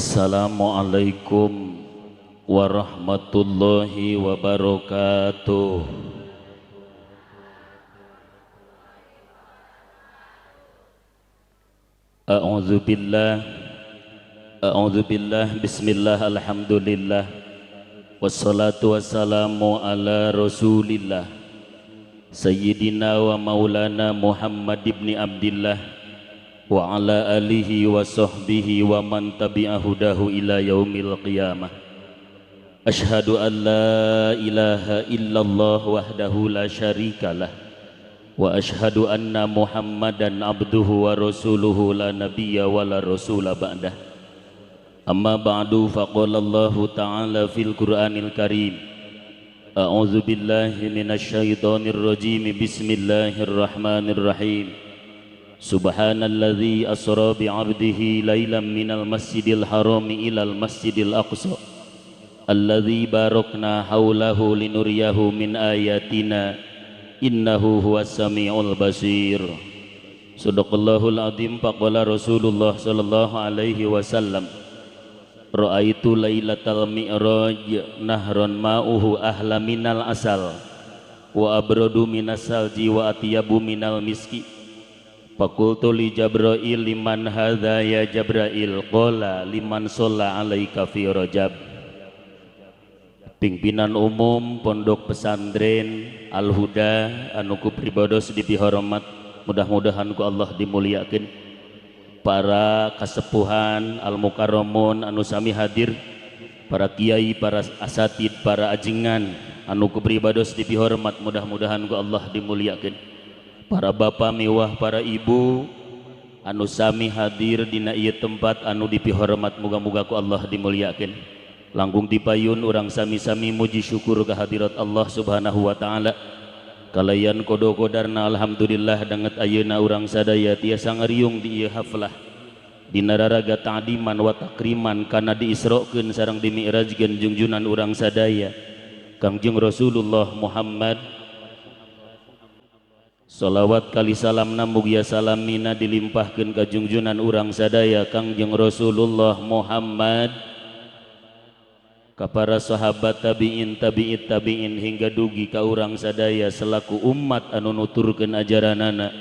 Assalamualaikum warahmatullahi wabarakatuh. A'udzubillah, bismillah, alhamdulillah, wassalatu wassalamu ala rasulillah Sayyidina wa maulana Muhammad ibn Abdillah wa ala alihi wa sahbihi wa man tabi'a hudahu ila yaumil qiyamah. Ashhadu an la ilaha illallah wahdahu la syarikalah wa ashhadu anna Muhammadan abduhu wa rasuluhu la nabiyya wa la rasula ba'dah. Amma ba'du, faqala Allah ta'ala fil Qur'anil Karim. A'udzu billahi minasyaitonir rajim. Bismillahirrahmanirrahim. Subhanalladzi asra bi'abdihi lailan minal masjidil harami ilal masjidil aqsa alladzi barakna haulahu linuriyahu min ayatina innahu huwas samiul basir. Shadaqallahul azim. Faqala Rasulullah sallallahu alaihi wasallam, ra'aitu lailatal mi'raj nahron ma'uhu ahla minal asal wa abradu minas salji wa atyabu minal miski. Fakultu li Jabrail, liman hadza ya Jabrail? Qala liman sholla alaika fi Rajab. Pimpinan umum Pondok Pesantren Al Huda anu ku pribados dipihormat, mudah-mudahan ku Allah dimuliakeun. Para kasepuhan al mukarramun anu sami hadir, para kiai, para asatid, para ajengan anu ku pribados dipihormat, mudah-mudahan ku Allah dimuliakeun. Para bapak mewah, para ibu anu sami hadir dina ieu tempat anu dipihormat, muga-muga ku Allah dimuliakeun. Langkung dipayun urang sami-sami muji syukur kehadirat Allah subhanahu wa ta'ala. Kalayan kodo-kodarna alhamdulillah danget ayeuna urang sadaya tiasa ngariung di ieu haflah dina raraga ta'diman wa takriman kana diisrokeun sareng dimi'rajkeun junjunan urang sadaya Kangjeng Rasulullah Muhammad. Salawat kali salamna mugia salamina dilimpahkeun ka junjunan urang sadaya Kangjeng Rasulullah Muhammad, ka para sahabat tabi'in, tabi'it tabi'in hingga dugi ka urang sadaya selaku umat anu nuturkeun ajaranana.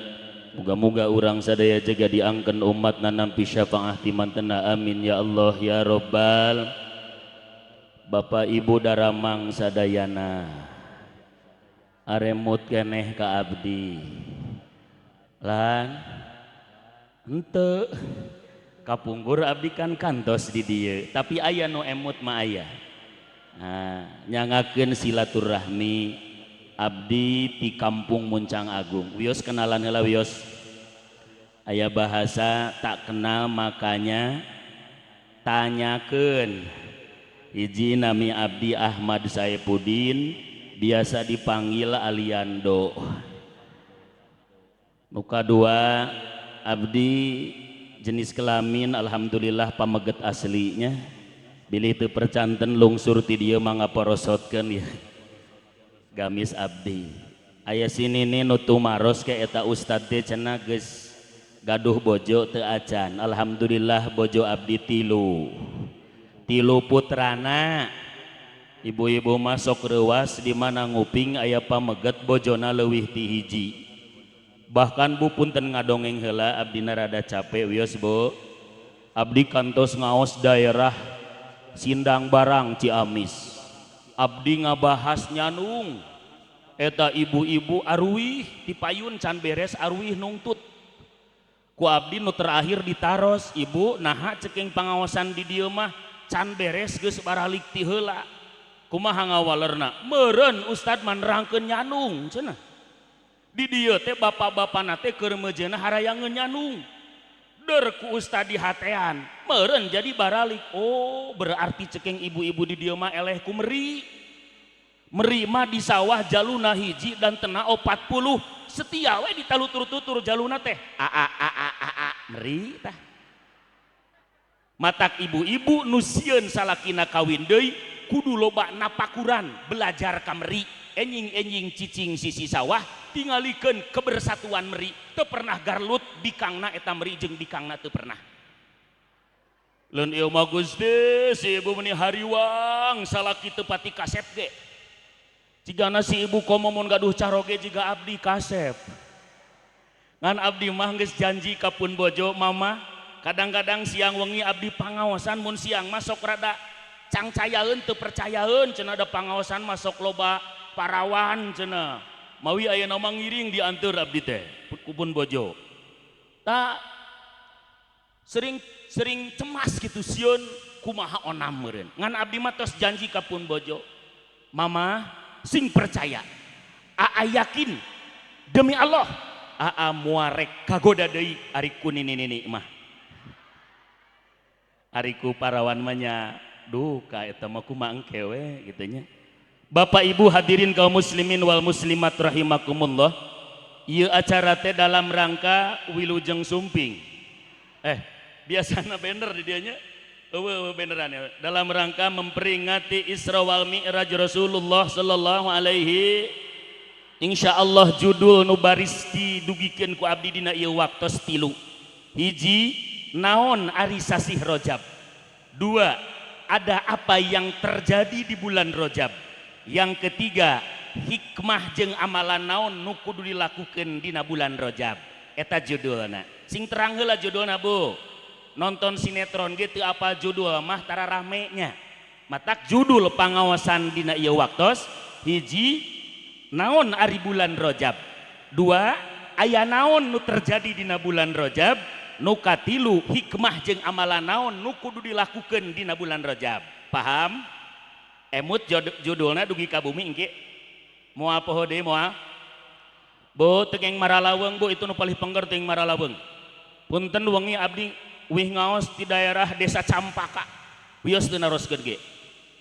Muga-muga urang sadaya jaga diangkeun umatna nampi syafaah ti mantena, amin ya Allah ya Rabbal. Bapak Ibu daramang sadayana, aremut keneh ka abdi lan henteu kapungkur abdi kan kantos di dieu, tapi aya nu emut mah aya. Nah, nyangakeun silaturahmi abdi ti Kampung Muncang Agung. Wios kenalan heula wios. Aya bahasa tak kenal makanya tanyakeun. Hiji nami abdi Ahmad Saipudin, biasa dipanggil Aliando. Nu kadua abdi jenis kelamin alhamdulillah pameget aslinya, bilih teu percanten lungsur ti dieu mangga porosotkeun ya gamis abdi. Aya sinini nu tumaros ke eta ustad teh cenah geus gaduh bojo teu acan. Alhamdulillah bojo abdi tilu putrana. Ibu-ibu masuk reuas di mana nguping aya pameget bojona leuwih ti hiji. Bahkan bu punten ngadongeng heula abdina rada capek wios bu. Abdi kantos ngaos daerah Sindang Barang Ciamis. Abdi ngabahas nyanung eta ibu-ibu arwih ti payun can beres arwih nungtut. Ku abdi nu terakhir ditaros, ibu naha ceking pangaosan di dieu mah can beres geus baralik ti heula. Kumaha ngawalerna? Meureun ustad manerangkeun nyanung cenah. Di dieu teh bapak-bapana teh keur mejeuna harayangeun nyanung. Der ku ustad di hatean, meureun jadi baralik. Oh, berarti ceking ibu-ibu di dieu mah eleh ku meri. Meri mah di sawah jaluna hiji dan tena 40. Setia we ditalutur-tutur jaluna teh. Meri tah. Matak ibu-ibu nu sieun salakina kawin deui kudu loba napakuran belajar ka meri. Enjing-enjing cicing sisi sawah tingalikeun kebersatuan meri. Teu pernah garlut bikangna eta meri jeung bikangna teu pernah. Lain ieu mah Gusti si ibu meni hariwang salaki teu pati kasep ge. Cigana si ibu komo mun gaduh caroge jiga abdi kasep. Ngan abdi mah geus janji ka pun bojo mama, kadang-kadang siang wengi abdi pangaosan mun siang masuk rada cangcayaeun teu percayaeun cenah ada pangaosan masuk loba parawan cenah. Mawi aya nama ngiring dianteur abdi teh ku pun bojo. Tak sering cemas gitu sieun kumaha onam meureun. Ngan abdi mah tos janji ka pun bojo. Mama sing percaya. Aa yakin demi Allah aa muarek kagoda deui ari ku nini mah. Ari ku parawan mah nya duh ka eta mah kumaha engke we kitu nya. Bapak Ibu hadirin kaum muslimin wal muslimat rahimakumullah. Ieu acara teh dalam rangka Wilujeng Sumping. Biasana banner di dianya. Eueuh banneran ya. Dalam rangka memperingati Isra wal Mi'raj Rasulullah sallallahu alaihi. Insyaallah judul nu baris didugikeun ku abdi dina ieu waktos 3. Hiji, naon ari sasih Rajab. 2, ada apa yang terjadi di bulan Rajab. Yang ketiga, hikmah jeung amalan naon nu kudu dilakukeun dina bulan Rajab. Eta judulna. Sing terang heula judulna Bu. Nonton sinetron ge teu apal judul mah tara ramenya. Matak judul pangaosan dina ieu waktos. Hiji, naon ari bulan Rajab. 2, aya naon nu terjadi dina bulan Rajab. Nu katilu, hikmah jeung amalan naon nu kudu dilakukeun dina bulan Rajab. Paham? Emut judulna dugi ka bumi engke. Moal poho deui moal. Bu teu maralaweng Bu, itu nu palih pengger teu maralaweng. Punten wengi abdi wih ngaos di daerah desa Campaka. Wios teu naroskeun ge.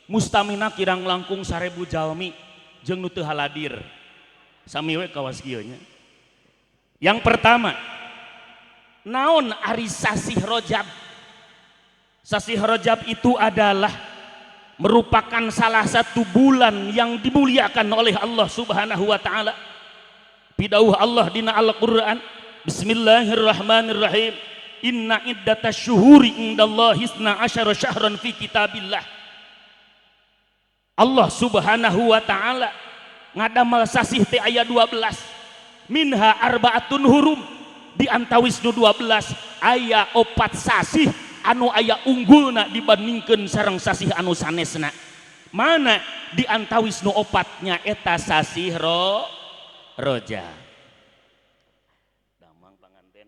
Mustamina kirang langkung 1000 jalmi jeung nu teu haladir. Sami we kawas kieu nya. Yang pertama, naon ari sasih Rajab? Sasih Rajab itu adalah merupakan salah satu bulan yang dimuliakan oleh Allah Subhanahu wa taala. Pidauh Allah dina Al-Qur'an, Bismillahirrahmanirrahim. Inna iddatasy syuhuri indallahi 12 syahran fi kitabillah. Allah Subhanahu wa taala ngadamel sasih teh aya 12. Minha arba'atun hurum, di antawis nu 12 aya 4 sasih anu aya unggulna dibandingkeun sareng sasih anu sanesna. Mana di antawis nu 4 nya eta sasih Rajab. Damang panganten.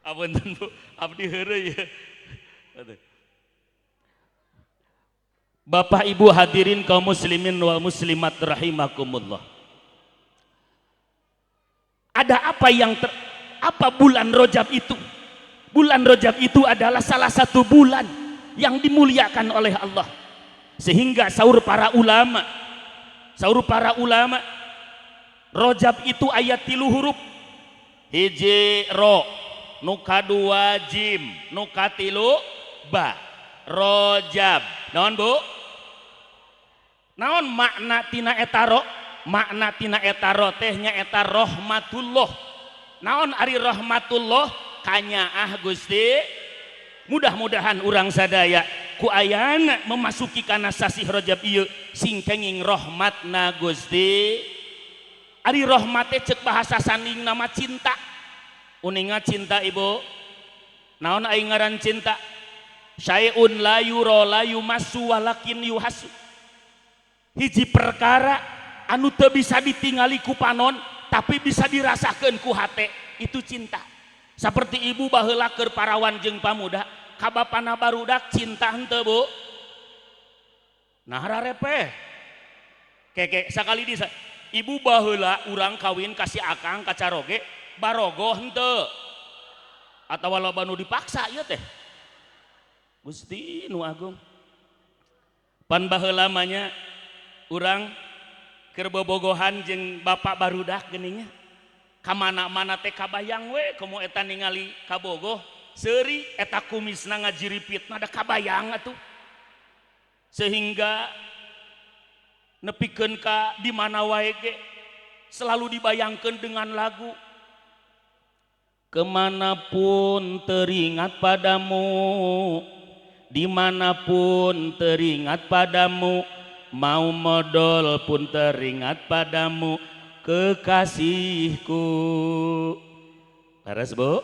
Apunten Bu, abdi heureuy ya. Bapak Ibu hadirin kaum muslimin wal muslimat rahimakumullah. Ada apa bulan Rajab itu? Bulan Rajab itu adalah salah satu bulan yang dimuliakan oleh Allah. Sehingga saur para ulama Rajab itu ayat 3 huruf. Hiji ro, nu kadua jim, nu katilu ba. Rajab. Naon Bu? Naon makna tina eta ro? Makna tina eta ro teh nya eta rahmatullah. Naon ari rahmatullah? Kanyaah Gusti. Mudah-mudahan urang sadaya ku ayana memasuki kana sasih Rajab ieu sing kenging rahmatna Gusti. Ari rahmat teh ceuk bahasa sanding nama cinta. Uninga cinta Ibu. Naon aing ngaran cinta? Syai'un la yura la yumassu walakin yuhasu. Hiji perkara anu teu bisa ditingali ku panon tapi bisa dirasakeun ku hate, itu cinta. Seperti ibu baheula keur parawan jeung pamuda, ka bapana barudak cinta henteu Bu? Nah rarepeh. Keke sakali di ibu baheula urang kawin kasih akang ka caroge barogoh henteu? Atawa loba nu dipaksa ieu teh? Gusti nu agung. Pan baheula manya urang keur bobogohan jeung bapak barudak geuning nya. Ka mana-mana teh kabayang we komo eta ningali kabogoh seuri eta kumisna ngajiripitna da kabayang atuh. Sehingga nepikeun ka di mana wae ge selalu dibayangkeun dengan lagu. kemanapun teringat padamu, dimanapun teringat padamu, mau modal pun teringat padamu, kekasihku. Laras bu?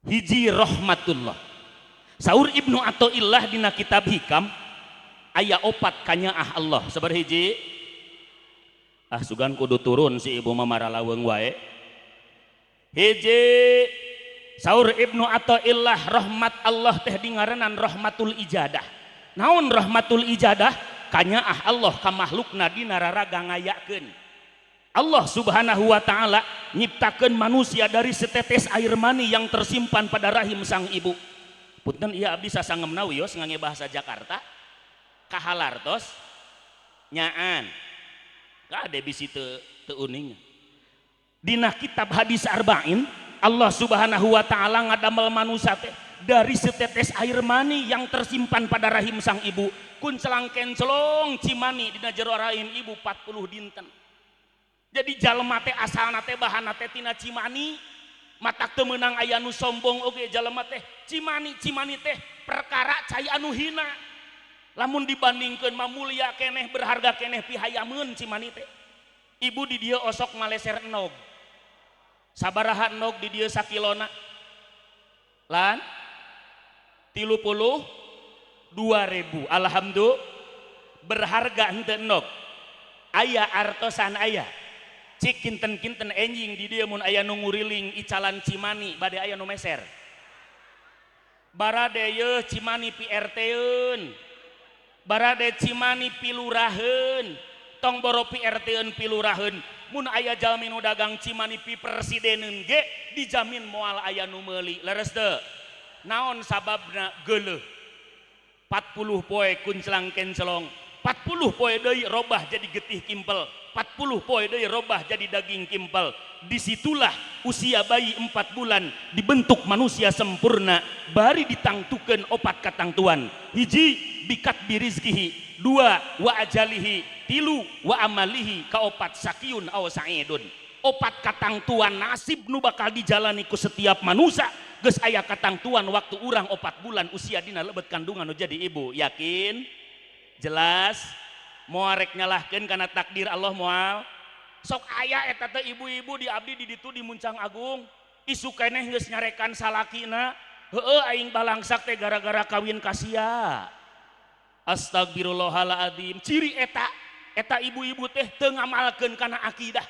Hiji rahmatullah. Saur Ibnu Athaillah dina kitab Hikam aya opat kanyaah Allah. Sabar hiji. Sugan kudu turun si ibu mamaralaweng wae. Hiji saur Ibnu Athaillah rahmat Allah teh dingaranan rahmatul ijadah. Naon rahmatul ijadah? Kanyaah Allah ka makhlukna dina raraga ngayakeun. Allah subhanahu wa ta'ala nyiptakeun manusia dari setetes air mani yang tersimpan pada rahim sang ibu. Punten ieu abdi sasangemna wios ngangge bahasa Jakarta. Kahalartos nyaan. Kade bisi teu uning. Dina kitab hadis arba'in Allah subhanahu wa ta'ala ngadamel manusia teh dari setetes air mani yang tersimpan pada rahim sang ibu. Kun celangken celong cimani dina jero rahim ibu 40 dinten. Jadi jalema teh asalna teh bahanna teh tina cimani, matak teu meunang aya nu sombong oge jalema teh cimani teh perkara cai anu hina. Lamun dibandingkeun mah mulia keneh berharga keneh pihayameun cimani teh. Ibu di dieu osok maleser enog. Sabaraha enog di dieu sakilona? Lan 32.000. Alhamdulillah berharga henteu enog. Aya artosan aya. Cik kinten-kinten enjing di dieu mun aya nu nguriling icalan cimani bade aya nu meser. Barade ye cimani pi RT-eun. Barade cimani piluraheun. Tong boro pi RT-eun piluraheun. Mun aya jalmi nu dagang cimani pi presideneun ge dijamin moal aya nu meuli. Leres teu? Naon sababna? Geuleuh. 40 poe kunclang kencelong. 40 poe deui robah jadi getih kimpel. 40 poe deui robah jadi daging kimpel. Disitulah usia bayi 4 bulan dibentuk manusia sempurna. Bari ditangtukeun opat katangtuan. Hiji bikat birizkihi, 2 wa ajalihi, 3 wa amalihi, kaopat sakiun aw sa'idun. Opat katangtuan nasib nu bakal dijalani ku setiap manusia. Geus aya katangtuan waktu urang 4 bulan usia dina lebet kandungan nu jadi ibu. Yakin? Jelas? Moal rek nyalahkeun kana takdir Allah moal? Sok aya eta teh ibu-ibu di abdi di ditu di Muncang Agung isu keneh geus nyarekan salakina. Heueuh aing balangsak teh gara-gara kawin kasia. Astagfirullahaladzim. Ciri eta ibu-ibu teh teu ngamalkeun kana akidah.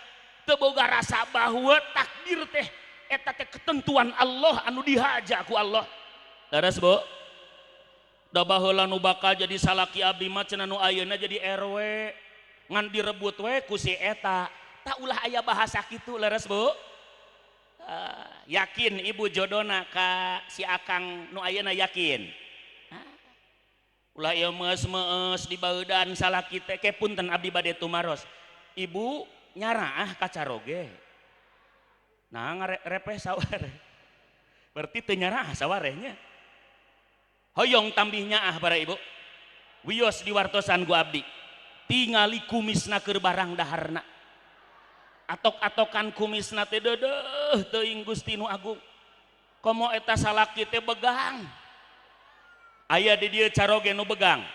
Teu boga rasa bahwa takdir teh eta teh ketentuan Allah anu dihaja ku Allah. Daras Bu? Da baheula nu bakal jadi salaki abdi mah cenah nu ayeuna jadi RW ngan direbut we ku si eta. Tak ulah aya bahasa kitu leres Bu? Yakin ibu jodona ka si akang nu ayeuna yakin? Ulah ieu meus-meus di baeudan salaki teh ke punten abdi bade tumaros. Ibu nyaraah ka caroge. Nah ngarepeh saware. Berarti teu nyaraah sawarehnya. Hoyong tambihnya para ibu wios diwartosan gua abdi tingali kumisna keur barang daharna atok-atokan kumisna teh deudeuh teuing Gusti nu Agung komo eta salaki teh begang aya di dieu caroge nu begang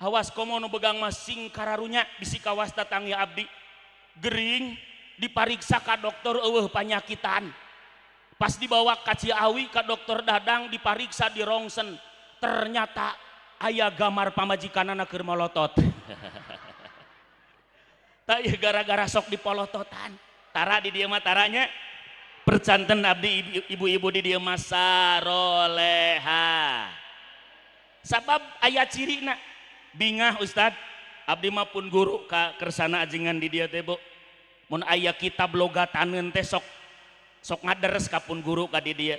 awas komo nu begang mah sing kararunya bisi kawas datang ya abdi gering dipariksa ka dokter eueuh panyakitan. Pas dibawa ka Ciawi ka dokter Dadang dipariksa di rongsen ternyata aya gamar pamajikanana keur molotot. Tak ya gara-gara sok dipolototan. Tara di dieu mah taranya percanten abdi ibu-ibu di dieu mah saroleha. Sabab aya cirina. Bingah Ustad, abdi mah pun guru ka kersana ajengan di dieu teh Bu. Mun aya kitab logataneun teh sok ngaderes kapun guru ka di dieu.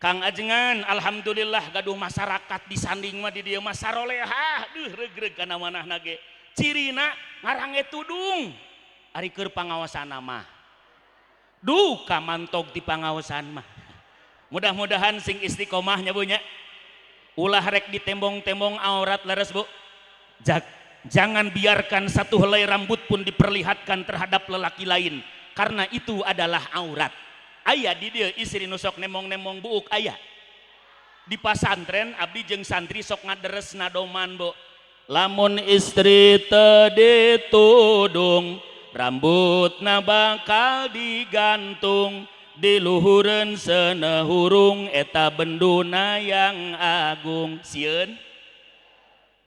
Kang ajengan alhamdulillah gaduh masyarakat disanding mah di dieu mah saroleha deuh regreg kana manahna ge. Cirina ngarange tudung ari keur pangaosanna mah. Duh kamantog ti pangaosan mah. Mudah-mudahan sing istiqomah nya Bu nya. Ulah rek ditembong-tembong aurat leres Bu. Jangan biarkan satu helai rambut pun diperlihatkan terhadap lelaki lain, karena itu adalah aurat. Aya di dia istri nusok nemong-nemong buuk aya. Di pasantren abdi jeung santri sok ngaderes nadoman bo. Lamun istri teu ditudung, rambutna bakal digantung, diluhureun seuneu hurung eta benduna yang agung. Sieun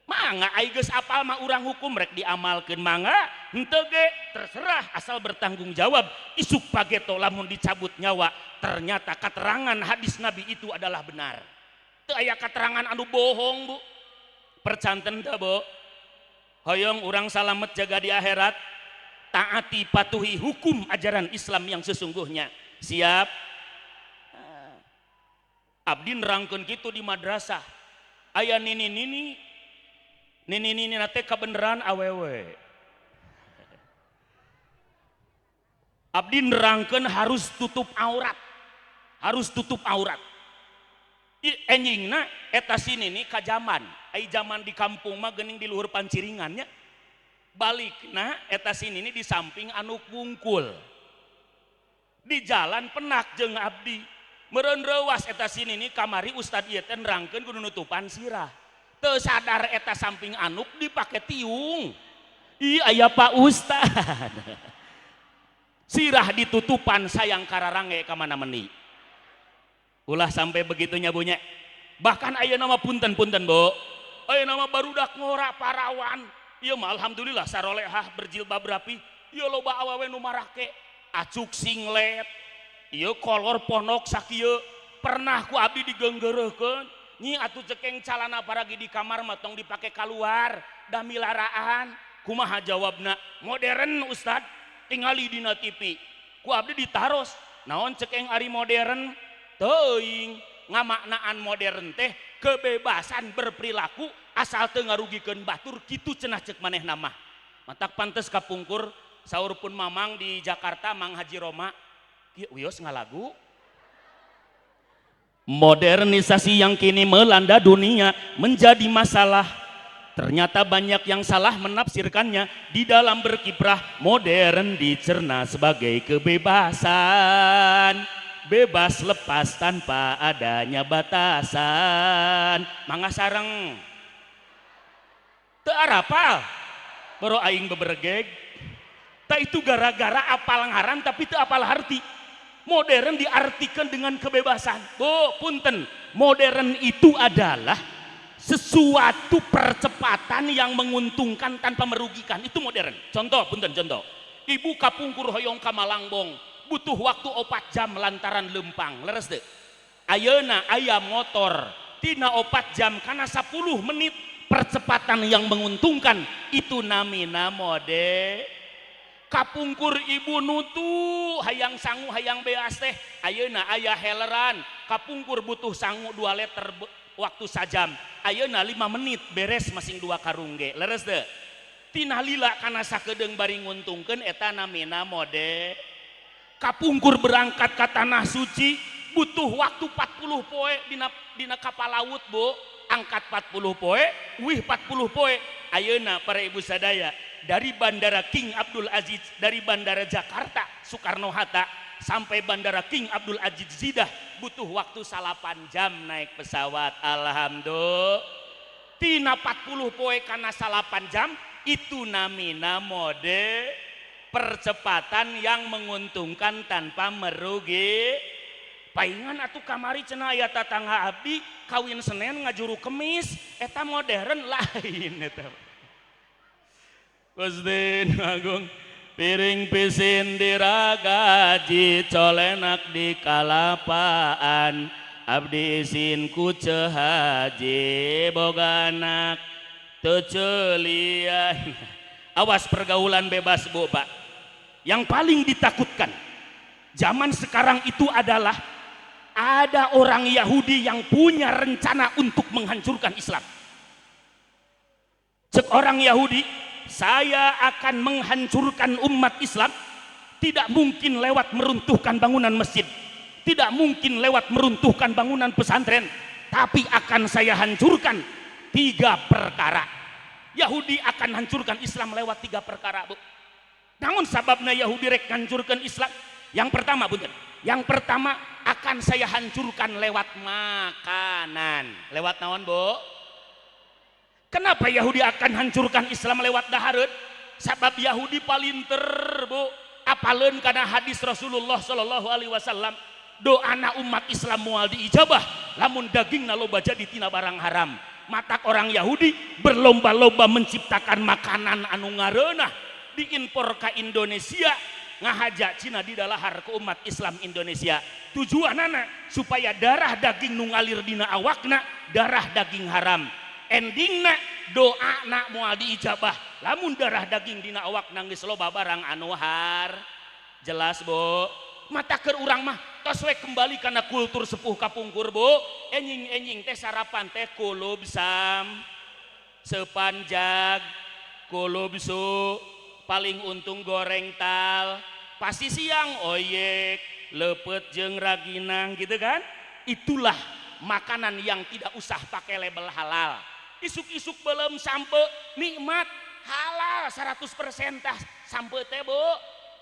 mangga ai geus apal mah urang hukum rek diamalkeun mangga, henteu ge terserah asal bertanggung jawab. Isuk pageto lamun dicabut nyawa ternyata keterangan hadis Nabi itu adalah benar. Teu aya keterangan anu bohong Bu. Percanten teh Bu. Hoyong urang salamet jaga di akhirat, taati patuhi hukum ajaran Islam yang sesungguhnya. Siap? Abdi nerangkeun kitu di madrasah. Aya nini nate kebenaran awewe. Abdi nerangkeun harus tutup aurat. Harus tutup aurat. Enjingna eta sinini ka zaman. Ai zaman di kampung mah geuning di luhur panciringannya. Balikna eta sinini di samping anu bungkul. Di jalan penak jeung abdi. Meureun reuwas eta sinini kamari ustad ieu teh nerangkeun kudu nutupan sirah. Teu sadar eta samping anuk dipake tiung. Ih aya Pak Ustad. Sirah ditutupan sayang kararange ka mana meni. Ulah sampai begitunya bunyi. Bahkan aya nama punten-punten Bu. Aya nama barudak ngora parawan. Ieu mah alhamdulillah sarolehah berjilbab rapi. Ieu loba awewe nu marake acuk singlet. Ieu kolor ponok sakieu. Pernah ku abdi digeunggeureukkeun. Nyi atuh cekeng calana paragi di kamar mah tong dipake keluar da milaraan. Kumaha jawabna? Modern Ustad, tingali dina TV. Ku abdi ditaros. Naon cekeng ari modern? Teuing ngamaknaan modern teh kebebasan berperilaku asal teu ngarugikeun batur, kitu cenah ceuk manehna mah. Matak pantes kapungkur saur pun mamang di Jakarta Mang Haji Roma. Ieu wios ngalagu. Modernisasi yang kini melanda dunia menjadi masalah. Ternyata banyak yang salah menafsirkannya. Di dalam berkiprah modern dicerna sebagai kebebasan, bebas lepas tanpa adanya batasan. Mangga sareng teu arapal boro aing bebergeg. Tak itu gara-gara apal ngaran tapi teu apal arti. Modern diartikan dengan kebebasan. Bu, punten, modern itu adalah sesuatu percepatan yang menguntungkan tanpa merugikan. Itu modern. Contoh, punten, contoh. Ibu kapungkur hoyong ka Malangbong, butuh waktu 4 jam lantaran lempang. Leres deh. Ayeuna aya motor, tina 4 jam karena 10 menit percepatan yang menguntungkan. Itu namina mode. Kapungkur ibu nutu hayang sangu hayang beas teh ayeuna aya heleran kapungkur butuh sangu 2 liter waktu sajam ayeuna 5 menit beres masing 2 karung ge leres deh tina lila kana sakedeung bari nguntungkeun eta namina mode. Kapungkur berangkat ka tanah suci butuh waktu 40 poe dina kapal laut Bu, angkat 40 poe wih 40 poe. Ayeuna para ibu sadaya dari Bandara King Abdul Aziz, dari Bandara Jakarta Soekarno-Hatta sampai Bandara King Abdul Aziz Jeddah butuh waktu 8 jam naik pesawat. Alhamdulillah tina 40 poe karena 8 jam itu namina mode percepatan yang menguntungkan tanpa merugi. Paingan atuh kamari cenah aya tatangga abdi kawin Senin ngajuru Kemis eta modern lain eta. Gusti Agung piring pisin diragaji colenak di kalapaan abdi isin ku cehaji boganak teu ceulian. Awas pergaulan bebas Bu Pak. Yang paling ditakutkan zaman sekarang itu adalah ada orang Yahudi yang punya rencana untuk menghancurkan Islam. Cek orang Yahudi, saya akan menghancurkan umat Islam. Tidak mungkin lewat meruntuhkan bangunan masjid, tidak mungkin lewat meruntuhkan bangunan pesantren, tapi akan saya hancurkan 3 perkara. Yahudi akan hancurkan Islam lewat 3 perkara, Bu. Namun sababna Yahudi rek hancurkan Islam. Yang pertama, punten. Yang pertama akan saya hancurkan lewat makanan. Lewat naon, Bu? Kenapa Yahudi akan hancurkan Islam lewat dahareun? Sabab Yahudi palinter, Bu. Apaleun kana hadis Rasulullah sallallahu alaihi wasallam, doana umat Islam moal diijabah lamun dagingna loba jadi tina barang haram. Matak orang Yahudi berlomba-lomba menciptakan makanan anu ngareunah diimpor ke Indonesia, ngahajak Cina di dalahar ke umat Islam Indonesia. Tujuanana supaya darah daging nu ngalir dina awakna darah daging haram. Endingna doa nak moal diijabah lamun darah daging dina awakna geus loba barang anu har. Jelas, Bu? Mata keur urang mah tos we kembali kana kultur sepuh kapungkur, Bu. Enjing-enjing teh sarapan teh kulub sam, sepanjag, kulub su, paling untung goreng tal, pasti siang oyek, lepet jeung raginang gitu kan. Itulah makanan yang tidak usah pakai label halal. Isuk-isuk belum sampe nikmat halal 100% tah sampe teh, Bu.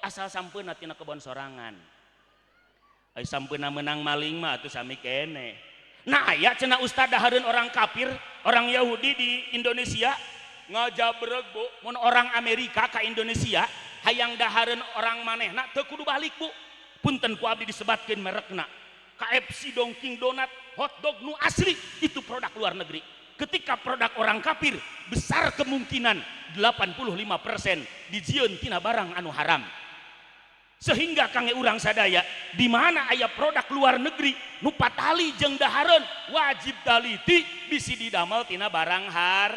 Asal sampeuna tina kebon sorangan. Ai sampeuna menang maling mah atuh sami kene. Nah, aya cenah ustad dahareun orang kafir, orang Yahudi di Indonesia ngajabreg, Bu. Mun orang Amerika ka Indonesia hayang dahareun orang manehna teu kudu balik, Bu. Punten ku abdi disebatkeun merekna. KFC, Dunkin Donat, hotdog nu asli itu produk luar negeri. Ketika produk orang kafir besar kemungkinan 85% dijieun tina barang anu haram. Sehingga kangge urang sadaya di mana aya produk luar negeri nu patali jeung dahareun wajib daliti bisi didamel tina barang har.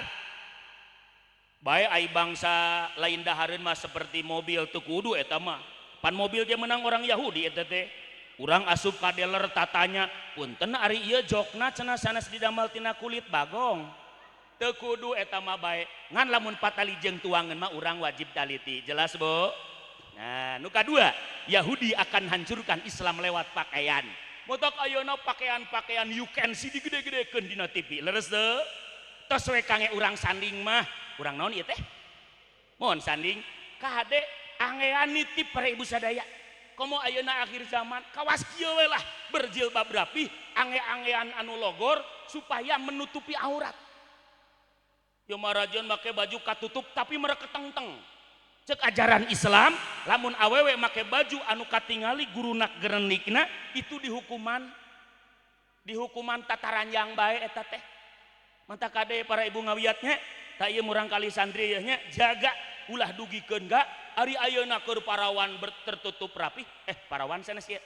Bae ai bangsa lain dahareun mah seperti mobil teu kudu eta mah. Pan mobil ge menang orang Yahudi eta teh. Urang asup ka dealer tatanya, punten ari ieu jokna cenah sanes didamel tina kulit bagong. Teu kudu eta mah bae. Ngan lamun patali jeung tuangeun mah urang wajib daliti. Jelas, Bu? Nah, nu kadua, Yahudi akan hancurkan Islam lewat pakaian. Motok ayeuna pakaian-pakaian you can see digede-gedekeun dina TV. Leres teu? Tos we kange urang sanding mah, urang naon ieu teh? Mohon sanding, ka hade angean nitip para ibu sadaya. Komo ayeuna akhir zaman kawas kieu we lah berjilbab rapi, ange-angean anu logor supaya menutupi aurat. Yo marajeun make baju katutup tapi mereka ketengteng. Cek ajaran Islam, lamun awewe make baju anu katingali gurunak gerenikna itu dihukuman tataran yang bae eta teh. Manta kade para ibu ngawiatnya, ta ieu murang kali santri nya jaga ulah dugikeun ga ari ayeuna keur parawan tertutup rapi. Parawan sanes ieu.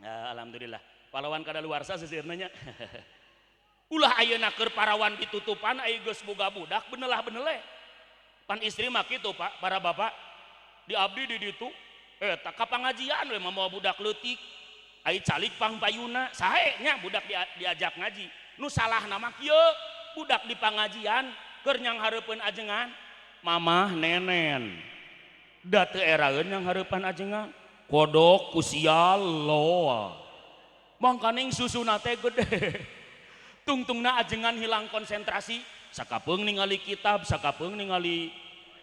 Nah, alhamdulillah. Parawan kadaluarsa sesirna nya. Ulah ayeuna keur parawan ditutupan aya geus boga budak benelah-benele. Pan istri mah kitu, Pak, para bapak. Di abdi di ditu eta ka pangajian we mah budak leutik. Ai calik pangpayuna, sae nya budak diajak ngaji. Nu salah nama kieu, budak di pangajian keur nyang hareupeun ajengan, mamah nenen. Da teu eraeun yang hareupan ajengan. Kodok ku sial loa. Mangkaning susuna teh gede. Tungtungna ajengan hilang konsentrasi, sakapeung ningali kitab, sakapeung ningali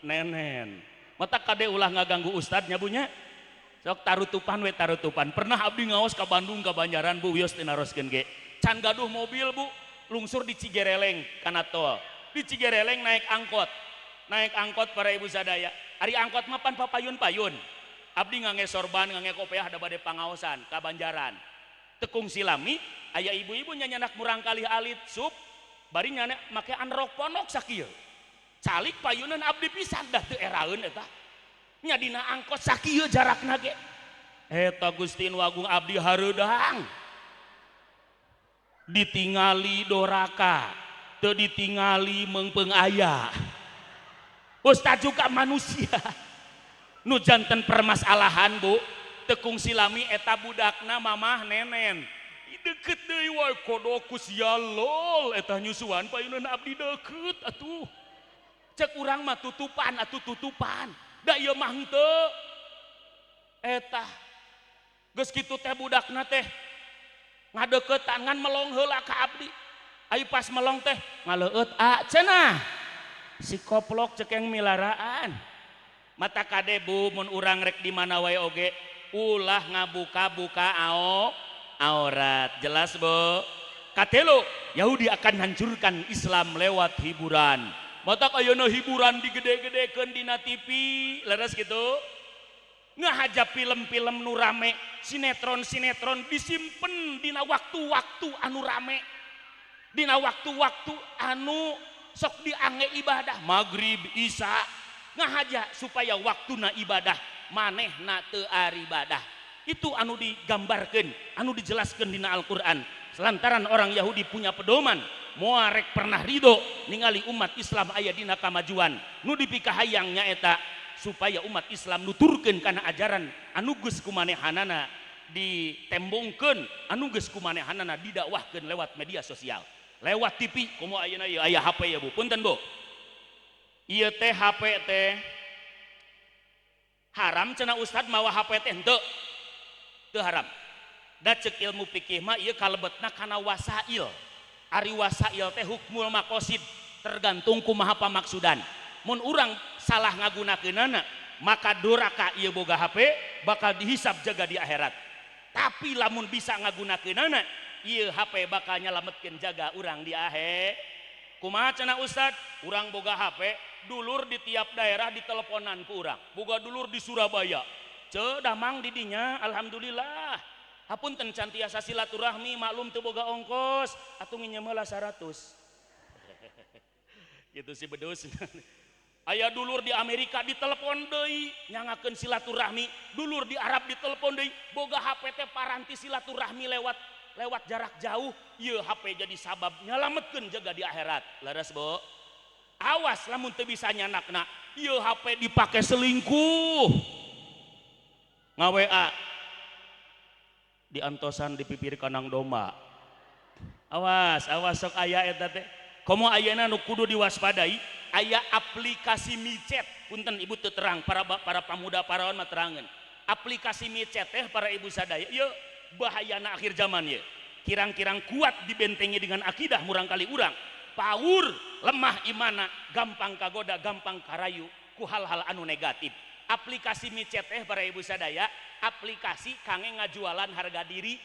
nenen. Mata kade ulah ngaganggu ustadnya bunya. Sok tarutupan we tarutupan. Pernah abdi ngaos ka Bandung ka Banjaran, Bu, wios tinaroskeun ge. Can gaduh mobil, Bu, lungsur di Cigereleng kana tol. Di Cigereleng naik angkot para ibu sadaya. Ari angkot mah pan papayun-payun. Abdi ngangge sorban, ngangge kopiah da bade pangaosan ka Banjaran. Tekung silami aya ibu-ibu nyanyanak murang kalih alit sup, bari nyana make anrok ponok sakieu. Calik payunan abdi pisan dah teu eraeun eta. Nya dina angkot sakieu jarakna ge. Eta Gusti Nu Agung abdi hareudang. Ditingali doraka, teu ditingali meungpeung aya. Ustaz juga manusia. Nu janten permasalahan, Bu, tekung silami eta budakna mamah nenen. Deket deui wae kodok ku sial lol eta nyusuan payunan abdi deket atuh. Cek urang mah tutupan atuh tutupan. Da ieu mah henteu. Eta geus kitu teh budakna teh ngadeuketan ngan melong heula ka abdi. Ai pas melong teh ngaleueut cenah. si koplok cekeng milaraan mata kadebu mun urang rek di mana wae oge ulah ngabuka-buka aurat jelas Bu katelo Yahudi akan hancurkan Islam lewat hiburan mata ayeuna hiburan digede-gedekeun dina TV leres gitu ngahajab film-film nu rame sinetron-sinetron disimpen dina waktu-waktu anu rame dina waktu-waktu anu sok diange ibadah maghrib isya ngahaja supaya waktuna ibadah manehna teu aribadah itu anu digambarkeun anu dijelaskeun dina Al-Qur'an selantaran orang Yahudi punya pedoman moal rek pernah ridho ningali umat Islam aya dina kamajuan nu dipikahayang nyaeta supaya umat Islam nuturkeun kana ajaran anu geus kumanehanana ditembongkeun anu geus kumanehanana didakwahkeun lewat media sosial lewat TV komo ayeuna ieu aya HP ya Bu punten Bu ieu teh HP teh haram cenah ustad mawa HP teh henteu teu haram da ceuk ilmu fikih mah ieu kalebetna kana wasail ari wasail teh hukmul maqasid tergantung kumaha pamaksudan mun urang salah ngagunakeunana maka duraka ieu boga HP bakal dihisab jaga di akhirat tapi lamun bisa ngagunakeunana ieu HP bakal nyalametkeun jaga urang di akhirat kumaha cenah ustad urang boga HP dulur di tiap daerah diteleponan ku urang boga dulur di Surabaya ce damang di dinya alhamdulillah hapunten can tiasa silaturahmi maklum teu boga ongkos atuh nginjem heula 100 gitu si bedus aya dulur di Amerika ditelepon deui nyangakeun silaturahmi dulur di Arab ditelepon deui boga HP teh paranti silaturahmi lewat jarak jauh ieu HP jadi sabab nyalametkeun jaga di akhirat leres Bu awas lamun teu bisa nyanakna ieu HP dipake selingkuh nga-WA diantosan di pipir kanang domba awas sok aya eta teh komo ayeuna nu kudu diwaspadai aya aplikasi micet punten ibu teu terang para pamuda parawan mah terangeun aplikasi micet teh para ibu sadaya ieu bahayana akhir zaman ye kirang-kirang kuat dibentengi dengan akidah murang kali urang paur lemah imana gampang kagoda gampang karayu ku hal-hal anu negatif aplikasi micet teh para ibu sadaya aplikasi kange ngajualan harga diri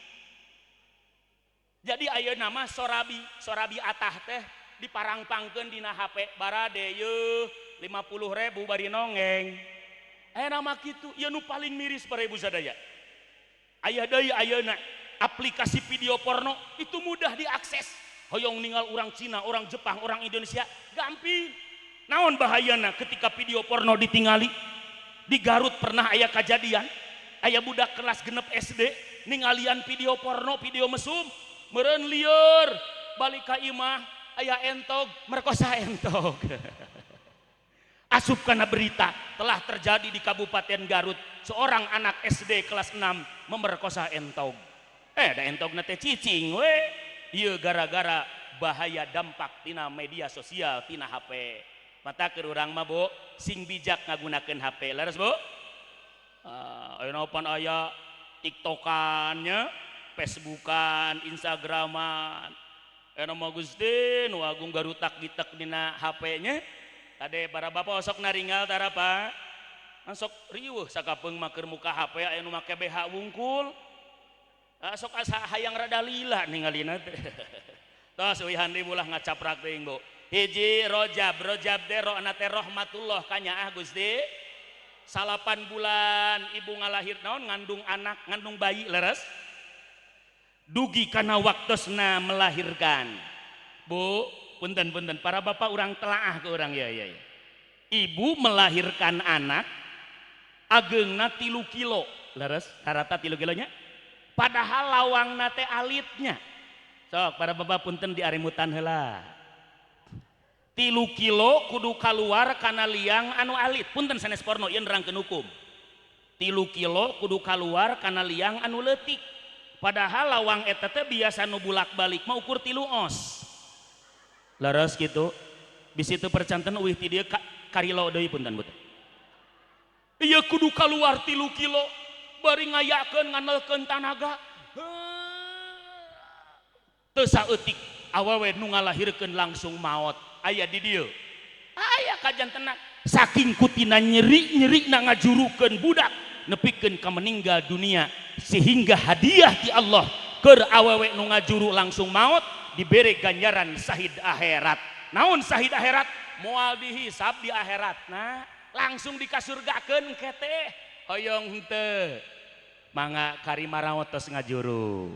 jadi ayeuna mah sorabi atah teh diparangpangkeun dina HP barade yeuh 50.000 bari nongeng ayeuna mah kitu ieu nu paling miris para ibu sadaya aya deui ayeuna aplikasi video porno itu mudah diakses hoyong ningal orang Cina orang Jepang orang Indonesia gampang naon bahayana ketika video porno ditingali di Garut pernah aya kejadian aya budak kelas genep SD ningalian video porno video mesum meureun lieur balik ka imah aya entog merkosa entog asup kana berita telah terjadi di Kabupaten Garut seorang anak SD kelas 6 memerkosa entog da entogna teh cicing we ieu gara-gara bahaya dampak tina media sosial tina HP mata keur urang mah Bu sing bijak ngagunakeun HP leres Bu ayeuna pan aya TikTokannya Facebookan Instagraman ayeuna mah Gusti nu agung garutak gitek dina HP-nya tade para bapak sok naringal tara Pak sok riweuh sakapeung mah keur muka HP aya nu make BH wungkul sok asa hayang rada lila ningalina teh tos uihan deui ulah ngacaprak teuing Bu hiji rojab teh rohna teh rahmatullah ka nyaah Gusti 8 bulan ibu ngalahir naon ngandung anak ngandung bayi leres dugi kana waktosna melahirkan Bu punten para bapak urang telaah ke urang ya ibu melahirkan anak ageungna 3 kilo leres harata 3 kilonya padahal lawang nate alitnya sok para bapak punten diarimutan heula 3 kilo kudu kaluar kana liang anu alit punten sanes porno ieu nerangkeun hukum 3 kilo kudu kaluar kana liang anu leutik padahal lawang eta teh biasa nu bulak-balik mah ukur 3 os leres kitu bisi teu percanten uih ti dieu karilo deui punten punten ieu kudu kaluar 3 kilo bari ngayakeun nganelkeun tanaga teu saeutik awewe nu ngalahirkeun langsung maot aya di dieu aya kajantena saking kutina nyeri na ngajurukeun budak nepikeun ka meninggal dunia sehingga hadiah ti Allah keur awewe nu ngajuru langsung maut diberi ganjaran sahid akhirat. Naon sahid akhirat? Moal dihisab di akhirat nah langsung dikasurgakeun kete hoyong henteu mangga karimaraot tos ngajuru.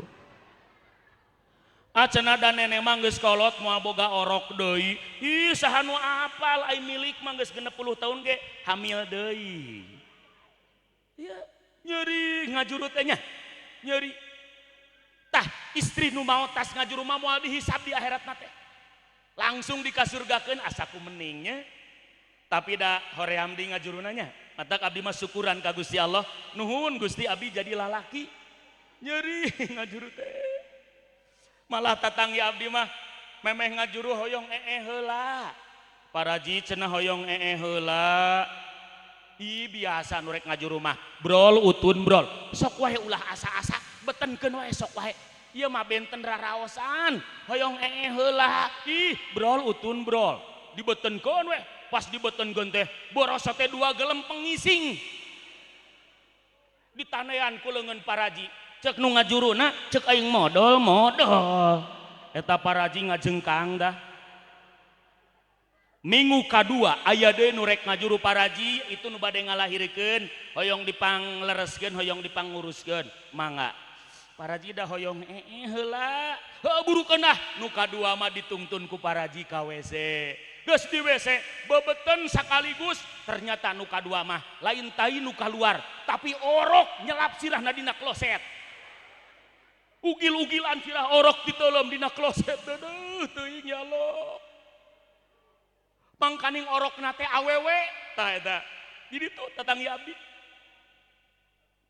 Acenah dan nenek mah geus kolot moal boga orok deui. Ih saha nu apal ai milik mah geus 60 tahun ge hamil deui. Ya nyeri ngajuru teh nya. Nyeri. Tah istri nu maot tas ngajuru mah moal dihisab di akhirat na teh. Langsung dikasurgakeun asaku meningnya. Tapi da hoream di ngajuruna nya. Matak abdi mah syukuran ka Gusti Allah. Nuhun Gusti abdi jadi lalaki. Nyeri ngajuru teh. Malah tatanggi abdi mah memeh ngajuru hoyong heula. Paraji cenah hoyong heula. Ih biasa nurek ngajuru mah brol utun brol. Sok wae ulah asa-asa betenkeun wae sok wae. Ieu mah benten raraosan hoyong heula. Ih brol utun brol. Dibetenkeun we. Pas dibetenkeun teh boros teh 2 gelem pengising. Ditanean ku leungeun paraji. Cek nu ngajuruna cek aing modal eta paraji ngajengkang dah. Minggu kadua aya deui nu rek ngajuru paraji itu nu bade ngalahirkeun hoyong dipanglereskeun hoyong dipanguruskeun mangga paraji dah hoyong heula heuh burukeun dah nu kadua mah ditungtun ku paraji ka WC geus di WC bebeten sakaligus ternyata nu kadua mah lain tai nu kaluar tapi orok nyelap sirahna dina kloset. Ugil-ugilan sirah orok ditolom dina kloset deudeuh teuing ya Allah. Mangkaning orok nate awewe tah eta. Jadi tuh tatanggi abdi.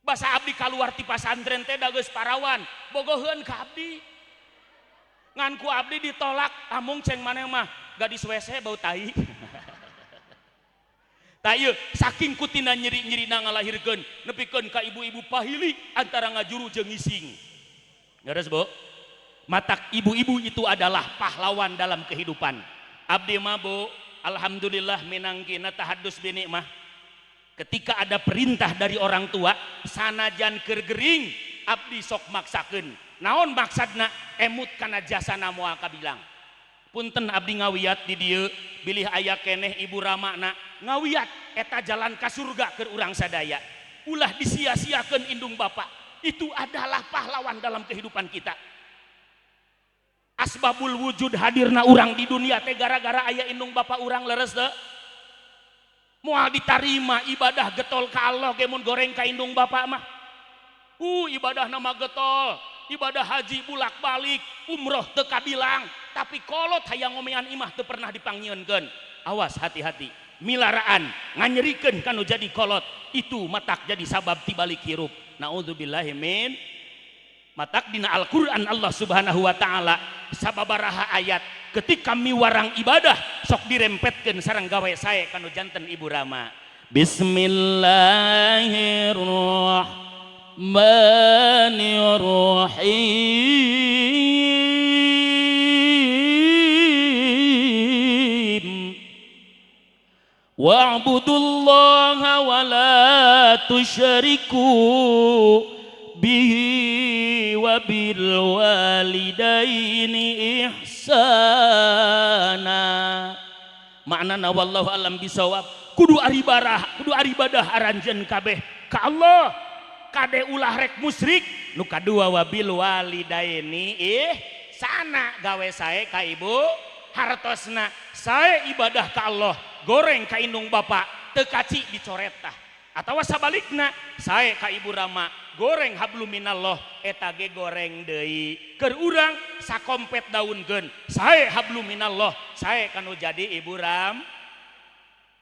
Basa abdi kaluar ti pasantren teh da geus parawan, bogoheun ka abdi. Ngan ku abdi ditolak, amung ceng maneh mah gadis WC bau tai. Tah ieu saking kutina nyeri-nyerina ngalahirkeun nepikeun ka ibu-ibu pahili antara ngajuru jeung ngising. Beres Bu, matak ibu-ibu itu adalah pahlawan dalam kehidupan. Abdi mah Bu, alhamdulillah minangkina tahadus bini mah. Ketika ada perintah dari orang tua, sanajan keur gering, abdi sok maksakeun. Naon maksudna? Emut kana jasana moal kabilang. Punten abdi ngawiyat di dieu, bilih aya keneh ibu ramana ngawiyat eta jalan ka surga keur urang sadaya. Ulah disia-siakeun indung bapa. Itu adalah pahlawan dalam kehidupan kita. Asbabul wujud hadirna urang di dunia teh gara-gara aya indung bapa urang leres teh. Moal ditarima ibadah getol ka Allah ge mun goreng ka indung bapa mah. Ibadah nama getol, ibadah haji bulak-balik, umroh teu kabilang, tapi kolot hayang ngomean imah teu pernah dipanggieunkeun. Awas hati-hati. Milaraan nganyerikeun kanu jadi kolot itu matak jadi sabab tibalik hirup. Naudzubillahi min matak dina Al-Qur'an Allah Subhanahu wa taala sababaraha ayat ketika miwarang ibadah sok dirempetkeun sareng gawe sae kanu janten Ibu Rama. Bismillahirrahmanirrahim. Wa'budullaha wa la tusyriku bihi wa bil walidaini ihsana. Maknana wallahu alam bisawab. Kudu aribadah aranjeun kabeh ka Allah. Kade ulah rek musyrik. Nu kadua wa bil walidaini ihsana gawe sae ka ibu hartosna sae ibadah ka Allah. Goreng ka indung bapa teu kaci dicoret tah atawa sabalikna sae ka Ibu Rama goreng hablum minallah eta ge goreng deui keur urang sakompet daunkeun sae hablum minallah sae kanu jadi Ibu Ram.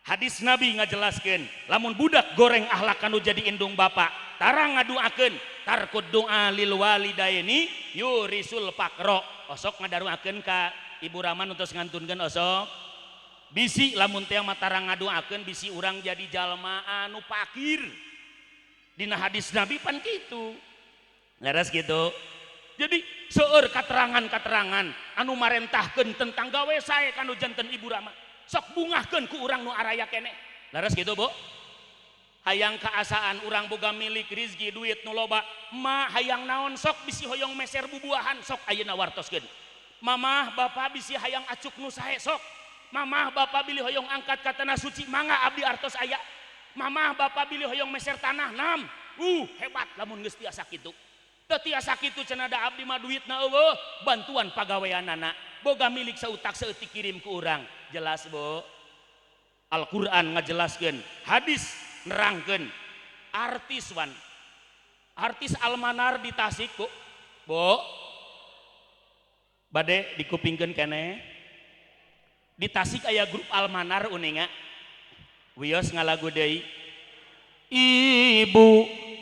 Hadis Nabi ngajelaskeun lamun budak goreng akhlak kanu jadi indung bapa tarang ngaduakeun tarkud doa lil walidaini yurisul faqra osok ngadaruakeun ka Ibu Rama nutus ngantunkeun osok bisi lamun teh matara ngaduakeun bisi urang jadi jalma anu fakir. Dina hadis Nabi pan kitu. Leres gitu. Jadi seueur katerangan-katerangan anu marentahkeun tentang gawe sae kanu janten Ibu Rama. sok bungahkeun ku urang nu araya keneh leres kitu Bu. Hayang kaasaan urang boga milik rizki duit nu loba ma hayang naon sok bisi hoyong meser bubuahan sok ayeuna wartoskeun. Mamah bapa bisi hayang acuk nu sae sok. Mamah bapa bili hoyong angkat ka tanah suci mangga abdi artos aya. Mamah bapa bili hoyong meser tanah nam. Hebat lamun geus tiasa kitu. Teu tiasa kitu cenah da abdi mah duitna eueuh bantuan pagaweanana boga milik sautak saeutik kirim ku urang. Jelas Bu. Al-Qur'an ngajelaskeun, hadis nerangkeun. Artis Almanar di Tasik Bu. Bade dikupingkeun keneh. Di Tasik aya grup Almanar uninga. Wios ngalagu deui. Ibu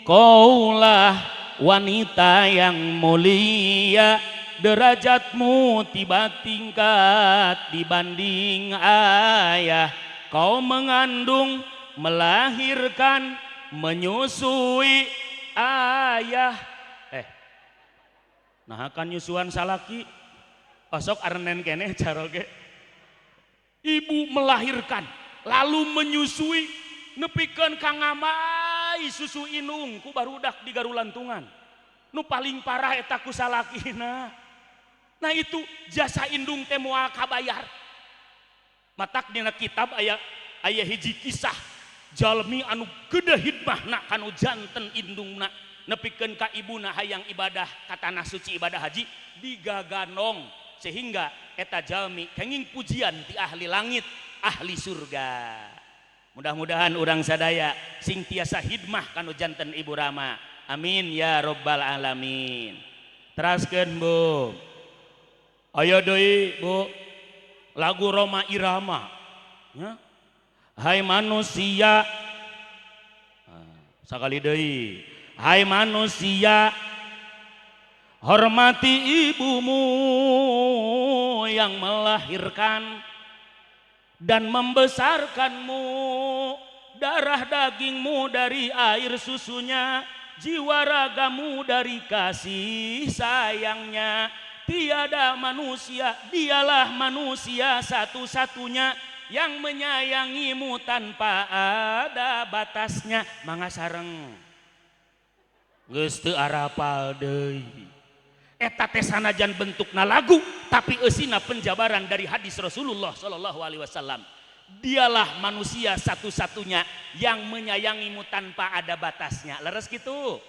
kaulah wanita yang mulia, derajatmu tiba tingkat dibanding ayah. Kau mengandung, melahirkan, menyusui ayah. Nah kan nyusuan salaki osok arenen keneh caroge. Ibu melahirkan lalu menyusui nepikeun ka ngamai susu inung ku barudak di garulantungan. Nu paling parah eta ku salakina. Nah itu jasa indung teh moal kabayar. Matak dina kitab aya hiji kisah jalmi anu gede hidmahna kanu janten indungna nepikeun ka ibuna hayang ibadah ka tanah suci ibadah haji digaganong sehingga eta jalmi kenging pujian ti ahli langit ahli surga. Mudah-mudahan urang sadaya sing tiasa hidmah kanu janten ibu Rama. Amin ya rabbal alamin. Teraskeun Bu. Ayo deui Bu lagu Roma Irama ya. Hai manusia sakali deui. Hai manusia hormati ibumu yang melahirkan dan membesarkanmu, darah dagingmu dari air susunya, jiwa ragamu dari kasih sayangnya. Tiada manusia, dialah manusia satu-satunya yang menyayangimu tanpa ada batasnya. Mangga sareng geus teu arapal deui. Eta teh sanajan bentukna lagu tapi eusina penjabaran dari hadis Rasulullah sallallahu alaihi wasallam. Dialah manusia satu-satunya yang menyayangimu tanpa ada batasnya. Leres gitu.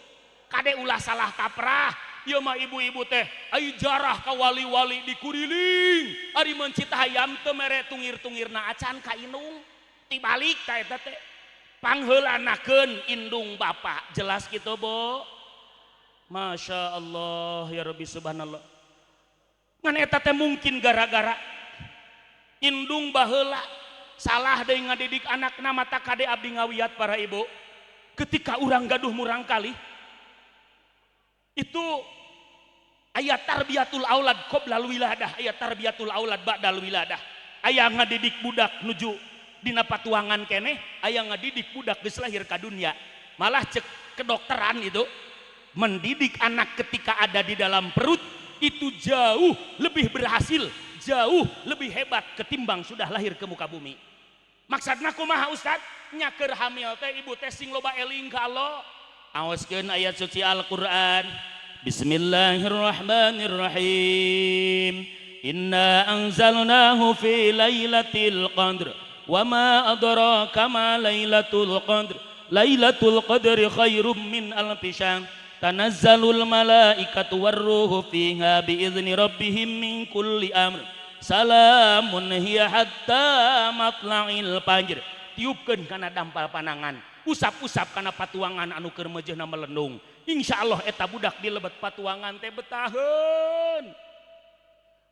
Kade ulah salah kaprah. Ieu mah ibu-ibu teh ai jarah ka wali-wali dikuriling. Ari mencit hayam teu mere tungir-tungirna acan ka indung. Tibalik ka eta teh. Pangheulanakeun indung bapa. Jelas gitu, Bu. Masya Allah ya Rabbi subhanallah. Ngan eta teh mungkin gara-gara indung baheula salah deui ngadidik anakna mata kade abdi ngawiat para ibu. Ketika urang gaduh murang kali itu ayat tarbiyatul aulad qoblal wiladah, ayat tarbiyatul aulad ba'dal wiladah. Aya ngadidik budak nuju dina patuangan keneh, aya ngadidik budak geus lahir ka dunya. Malah cek kedokteran itu mendidik anak ketika ada di dalam perut itu jauh lebih berhasil, jauh lebih hebat ketimbang sudah lahir ke muka bumi. Maksudna kumaha Ustad? Nya keur hamil teh ibu teh sing loba eling ka Allah. Aoskeun ayat suci Al-Qur'an. Bismillahirrahmanirrahim. Inna anzalnahu fi lailatul qadr. Wa ma adraka ma lailatul qadr. Lailatul qadri khairum min alfi syahr. Tanazzalul malaikatu warruhu fiha biizni rabbihim min kulli amr. Salamun hiya hatta matla'il fajr. Tiupkeun kana dampal panangan. Usap-usap kana patuangan anu keur meujeuhna melendung. Insyaallah eta budak di lebet patuangan teh betaheun.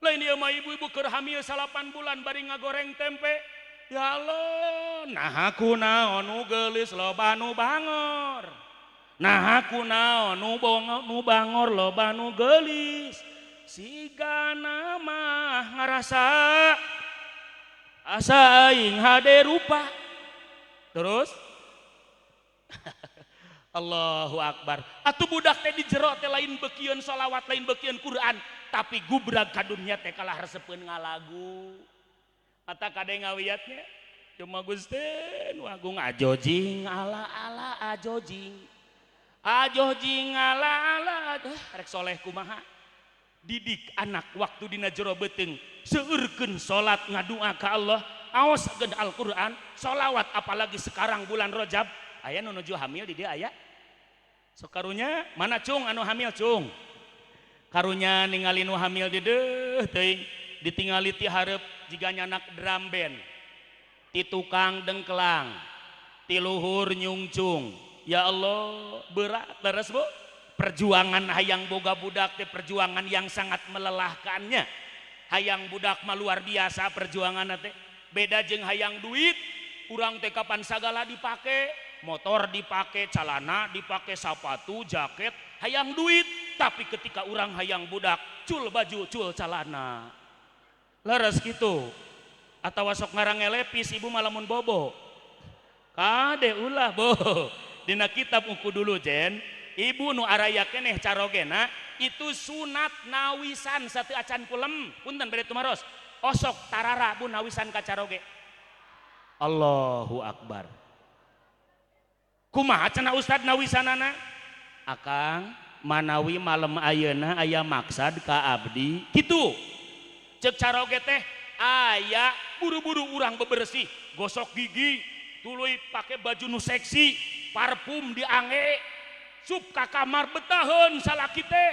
Lain ieu mah ibu-ibu keur hamil 8 bulan bari ngagoreng tempe. Ya Allah, nah aku naon nu geulis loba nu bangor. Nah aku naon nu bangor loba nu geulis. Sigana mah ngarasa asa aing hade rupa. Terus Allahu Akbar. Atuh budak teh di jero teh lain bekieun sholawat, lain bekieun Quran, tapi gubrag ka dunya teh kalah resepeun ngalagu. Mata kade ngawiyatnya cuma Gusten wagung ajojing ala ala ajojing ala ala rek soleh kumaha didik anak waktu dina jero beuteung seueurkeun salat ngadua ka Allah aos ageun Al-Qur'an sholawat apalagi sekarang bulan Rajab aya nu nuju hamil di dia aya sok karunya mana cung anu hamil cung karunya ningali nu hamil di deuh teuing ditingali ti hareup jiga nyanak drum band ti tukang dengkelang ti luhur nyungcung ya Allah berat leres Bu perjuangan hayang boga budak teh perjuangan yang sangat melelahkannya hayang budak mah luar biasa perjuangan teh beda jeung hayang duit urang teh kapan sagala dipake motor dipake calana dipake sepatu jaket hayang duit tapi ketika urang hayang budak cul baju cul calana leres gitu atau sok ngarang ngelepis ibu malamun bobo kade ulah bo dina kitab uku dulu jen ibu nu araya keneh carogena itu sunat nawisan satu acan kulem punten bade tumaros osok tarara bu nawisan ka caroge Allahu Akbar kumaha cenah ustad nawisanana akang manawi malam ayeuna aya maksad ka abdi kitu cek caroge teh aya buru-buru urang bebersih gosok gigi tuluy pake baju nu seksi parfum diange sup ka kamar betaheun salaki teh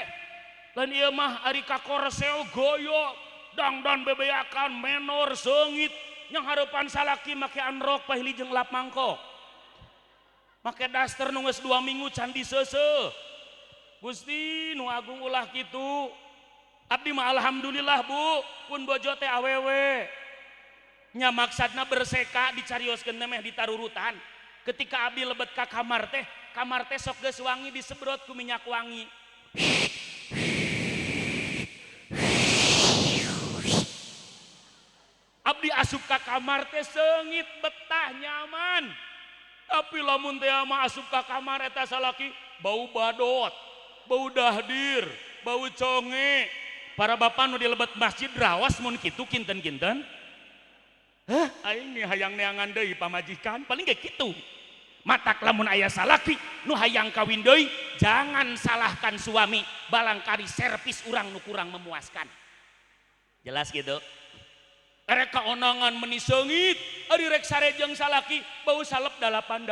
lain ieu mah ari ka korsel goyo dangdan bebeakan menor seungit yang hareupan salaki make anrok pahili jeung lap mangkok make daster nu geus 2 minggu can diseuseuh Gusti nu agung ulah kitu abdi mah alhamdulillah Bu pun bojo teh awewe nya maksadna berseka dicarioskeun meh ditarurutan ketika abdi lebet ka kamar teh sok geus wangi disebrot ku minyak wangi abdi asup ka kamar teh seungit betah nyaman tapi lamun teh mah asup ka kamar eta salaki bau badot bau dahdir bau conge para bapak nu di lebet masjid rawas mun kitu kinten-kinten aing nih hayang neangan deui pamajikan paling kayak gitu matak lamun aya salaki nu hayang kawin deui jangan salahkan suami balangkari servis urang nu kurang memuaskan jelas gitu erek kaonangan meni seungit ari rek sarejeng salaki bau salep 88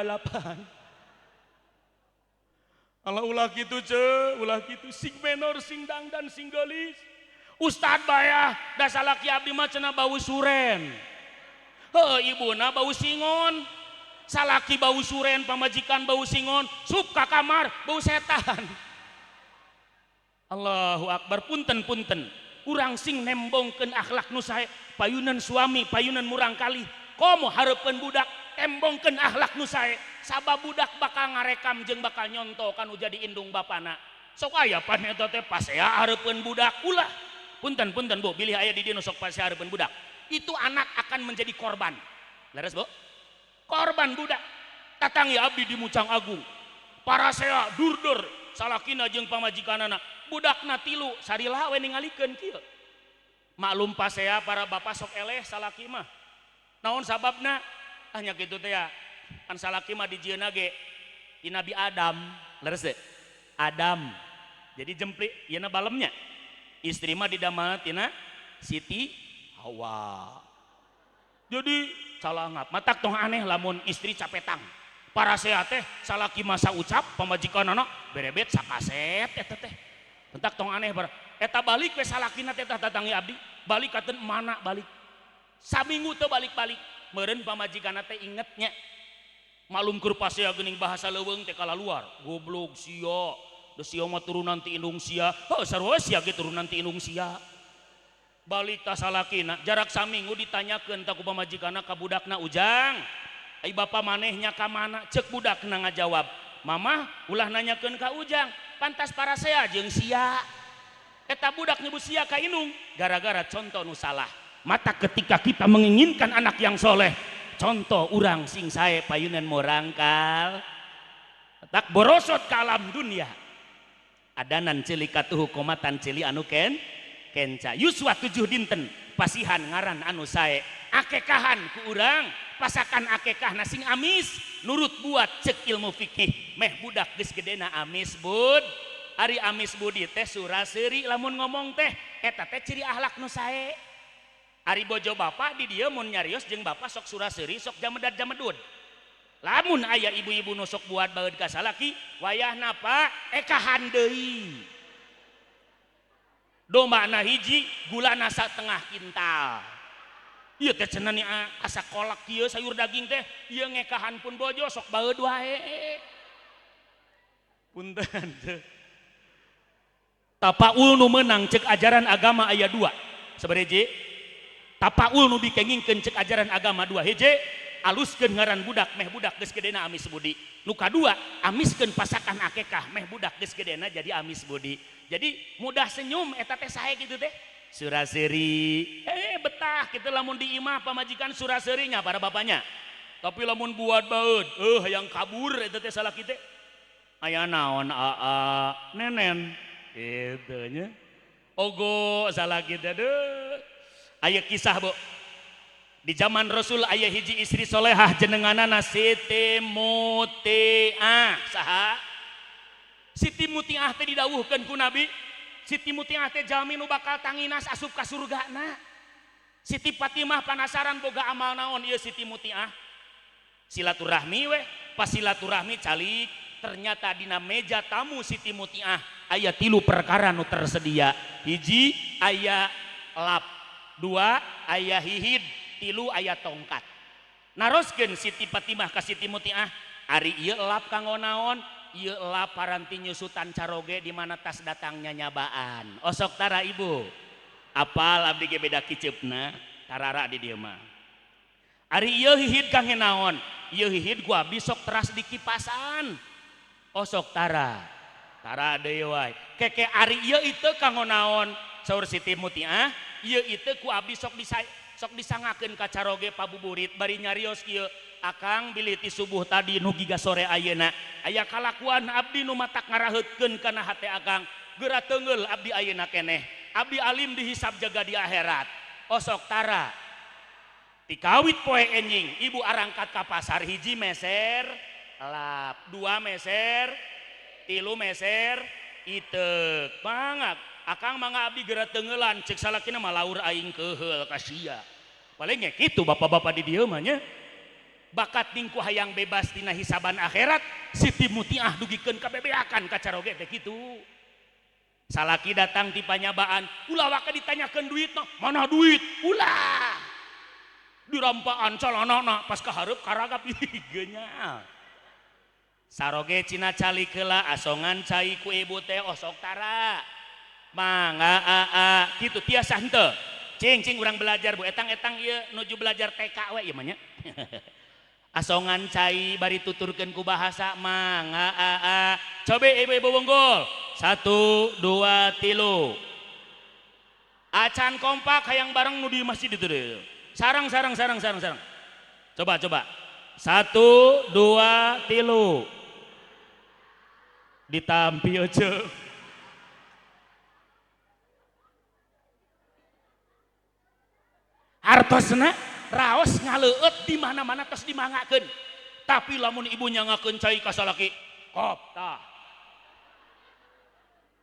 Allah ulah gitu ulah gitu sing menor sing dangdan sing gelis Ustad bayah da salaki abdi mah cenah bau suren ibuna bau singon salaki bau suren pamajikan bau singon sup ka kamar bau setan Allahu Akbar punten urang sing nembongkeun akhlak nu sae payunan suami payunan murang kali komo hareupeun budak tembongkeun akhlak nu sae sabab budak bakal ngarekam jeung bakal nyonto kanu jadi indung bapana sok aya pan eta teh pasea hareupeun budak ulah punten Bu bilih aya di dieu sok pasea hareupeun budak itu anak akan menjadi korban leres Bu korban budak tatangi abdi di Mucang Agung parasea durdur salakina jeung pamajikanana budakna 3 sarilah we ningalikeun kieu maklum pasea para bapak sok eleh salaki mah naon sababna hanya kitu teh ya kan salaki mah dijieuna ge di Nabi Adam leres teh Adam jadi jempli ieu na balemnya istri mah didamel tina Siti Hawa jadi salah ngap matak tong aneh lamun istri capetang para teh salaki masa ucap pamajikanana berebet sakaset eta teh entak tong aneh bar eta balik we salakina teh datangi abdi balik katen mana balik saminggu teh balik-balik meureun pamajikanna teh ingetnya malum keur pasea geuning bahasa leuweung teh kala luar goblok sia da sia mah turunan ti indung sia sarua sia ge turunan ti indung sia balik ta salakina jarak saminggu ditanyakeun ta ku pamajikanna ka budakna ujang ai bapa manehnya ka mana ceuk budakna ngajawab mamah ulah nanyakeun ka ujang pantas parasea jeung sia eta budak nyebut sia ka indung gara-gara contoh nu salah mata ketika kita menginginkan anak yang soleh contoh urang sing sae payunan morangkal tak borosot ka alam dunia adanan ceuli katuhu komatan ceuli anu kenca yuswa 7 dinten pasihan ngaran anu sae akekahan ku urang pasakan akekah nasing amis nurut buat cek ilmu fikih meh budak geus gedena amis bud ari amis budi teh suraseuri lamun ngomong teh eta teh ciri akhlak nu sae ari bojo bapak di dieu mun nyarios jeung bapak sok suraseuri sok jamedad-jamedud lamun aya ibu-ibu nu sok buat baeud ka salaki wayahna Pak ekahan deui dombana hiji gulana satengah kintal ieu teh cenah ni asa kolak kieu sayur daging teh ieu ngekahan pun bojo sok baeud wae punten teh tapaul nu meunang cek ajaran agama aya 2 sabaraha tapaul nu bikengingkeun cek ajaran agama 2 hiji aluskeun ngaran budak meh budak geus gedena amis budi nu kadua amiskeun pasakan akekah meh budak geus gedena jadi amis budi jadi mudah senyum eta teh sae kitu teh suraseuri betah kitu lamun di imah pamajikan suraseurinya para bapaknya tapi lamun buat baeud hayang kabur eta teh salaki teh aya naon aa nenen kitu nya ogo salaki teh deuh aya kisah Bu di zaman Rasul aya hiji istri solehah jenenganana Siti Mutiah saha Siti Mutiah teh didawuhkeun ku Nabi Siti Mutiah teh jalmi nu bakal tanginas asup ka surgana Siti Fatimah penasaran boga amal naon ieu Siti Mutiah silaturahmi we pas silaturahmi calik ternyata dina meja tamu Siti Mutiah aya 3 perkara nu tersedia hiji aya lap 2 aya hihid 3 aya tongkat naroskeun Siti Fatimah ka Siti Mutiah ari ieu lap kanggo naon ieu lap paranti nyusutan caroge di mana tas datangnya nyabaan osok tara ibu apal abdi ge beda kiceupna tarara di dieu mah ari ieu hihid kangge naon ieu hihid ku abdi sok teras di kipasan osok tara deui wae keke ari ieu itu kanggo naon saur Siti Mutiah ieu itu ku abdi sok disangakeun ka caroge pabuburit bari nyarios kieu akang bilih ti subuh tadi nu giga sore ayeuna aya kalakuan abdi nu matak ngaraheutkeun kana hate akang geura teungeul abdi ayeuna keneh abdi alim dihisab jaga di akhirat osok tara tikawit poe enjing ibu arangkat ka pasar hiji meser lap 2 meser 3 meser iteuk banget akang mangga abdi geura teungeulan cek salakina mah laur aing keheul ka sia paling nya kitu bapak-bapak di dieu mah nya bakat ningku hayang bebas tina hisaban akhirat Siti Mutiah dugikeun kabebeakan ka caroge teh kitu salaki datang ti panyabaan ulah waka ditanyakeun duitna mana duit ulah dirampaan calanana pas kahareup karagap geunya saroge cina calik heula asongan cai ku ibu teh osok tara mangga kitu tiasa henteu cing urang belajar Bu etang ieu nuju belajar TK we ieu mah nya asongan cai bari tuturkeun ku bahasa mangga coba ibu-ibu bonggol 1 2 3 acan kompak hayang bareng nu di masjid itu deh sarang coba 1 2 3 ditampi aja hartosna raos ngaleueut di mana-mana tos dimangakeun tapi lamun ibu nyangakeun cai ka salaki kop tah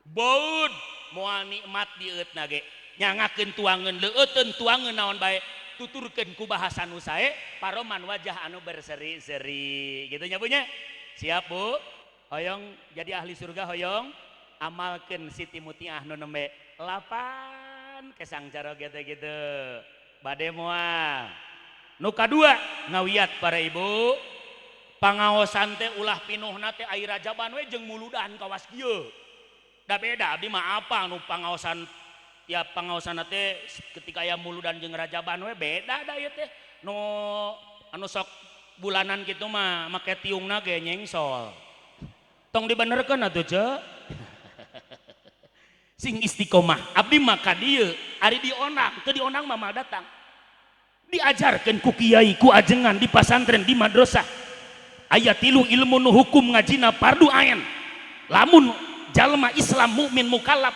baud moal nikmat dieutna ge nyangakeun tuangeun leueuteun tuangeun naon bae tuturkeun ku bahasa nu sae paroman wajah anu berseri-seri gitu nya Bu nya siap Bu hoyong jadi ahli surga hoyong amalkeun Siti Mutiah nu nembe 8 kesang caroge teh gitu bade moal nu kadua ngawiat para ibu pangaosan teh ulah pinuhna teh air rajaban we jeung muludan kawas kieu da beda abdi mah apa nu pangaosan tiap pangaosan teh ketika aya muludan jeung rajaban we beda da ieu teh nu anu sok bulanan kitu mah make tiungna ge nyengsol tong dibenerkeun atuh ce sing istiqomah abdi mah ka dieu ari dionang teu dionang mah datang diajarkeun ku kiai ku ajengan di pasantren di madrasah aya 3 ilmu nu hukum ngajina fardu ain lamun jalma Islam mukmin mukallaf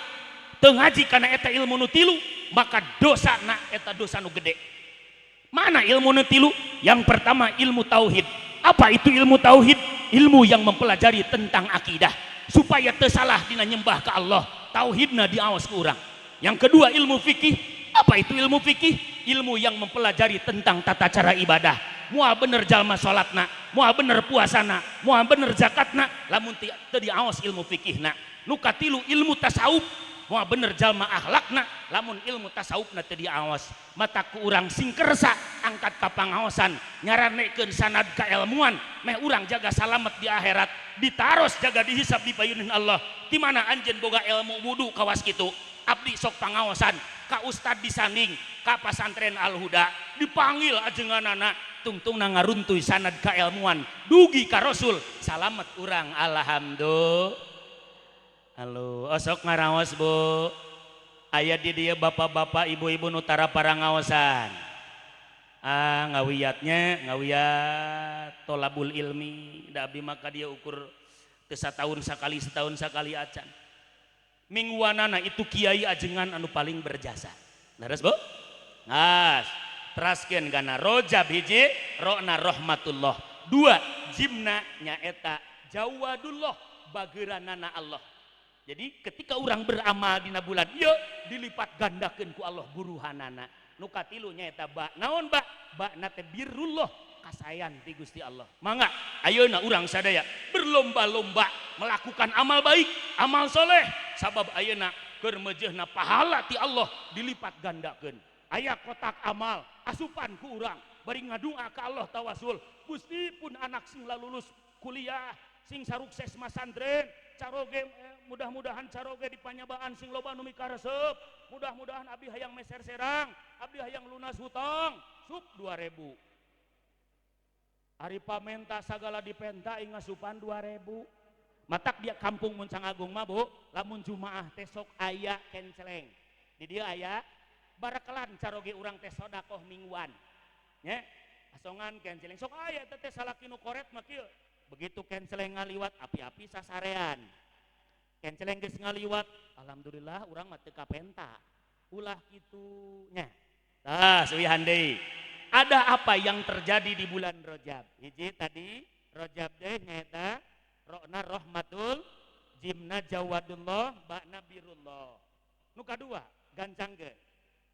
teu ngaji kana eta ilmu nu 3 maka dosana eta dosa nu gede Mana ilmu netilu? Yang pertama ilmu tauhid. Apa itu ilmu tauhid? Ilmu yang mempelajari tentang akidah supaya tersalah dina nyembah ke Allah, tauhidna diawas ke urang. Yang kedua ilmu fikih. Apa itu ilmu fikih? Ilmu yang mempelajari tentang tata cara ibadah. Moal bener jalma salatna, moal bener puasana, moal bener zakatna, lamun teu diaos ilmu fikihna. Nu katilu ilmu tasawuf, moal bener jalma akhlakna, lamun ilmu tasawufna teu diaos. Mata ku urang sing kersa angkat ka pangaosan, nyaranekeun sanad ka ilmuan, meh urang jaga salamet di akhirat, ditaros jaga dihisab di payunin Allah. Di mana anjeun boga ilmu wudu kawas kitu? Abdi sok pangaosan ka ustad disanding ka pasantren Al-Huda, dipanggil ajenganana tungtung ngaruntuy sanad ka ilmuan dugi ka Rasul, salamet urang alhamdulillah. Halo osok ngaraos Bu, aya di dia bapak-bapak ibu-ibu nutara para ngaosan ngawiyat tolabul ilmi da abdi maka dia ukur setahun sekali acan mingguanana itu kiai ajengan anu paling berjasa. Leres Bu? Ngas teraskeun gana rojab hiji ro'na rahmatullah, dua jimna nyaeta jawadullah bageuranana Allah. Jadi ketika orang beramal dina bulan ieu dilipat gandakeun ku Allah buruhanana. Nu katilu nyaeta ba naon ba na teh birrullah kasayan ti Gusti Allah. Mangga ayeuna urang sadaya berlomba-lomba melakukan amal baik, amal soleh, sabab ayeuna keur meujeuhna pahala ti Allah dilipat gandakeun. Aya kotak amal asupan ku urang bari ngadua ka Allah tawasul, Gusti pun anak sing lulus kuliah, sing sarukses masantren, caroge mudah-mudahan caroge di panyabaan sing loba nu mikaresep, mudah-mudahan abdi hayang meser serang, abdi hayang lunas hutang, sup 2000. Ari pamenta sagala dipenta ing ngasupan 2000. Matak dia kampung Muncang Agung mah Bu, lamun jumaah teh sok aya kenceleng. Di dieu aya barakelan caroge urang teh sedekah mingguan. Nya, asongan kenceleng sok aya teh salaki nu koret mah kieu. Begitu kenceleng ngaliwat api-api sasarean. Kenceleng geus ngaliwat, alhamdulillah urang mah teu kapenta. Ulah kitu nya. Tah suwihan deui. Ada apa yang terjadi di bulan Rajab? Hiji tadi Rajab teh nyaeta ro'na rahmatul, jimna jawadullah, ba'na birullah. Nu kadua gancangkeun.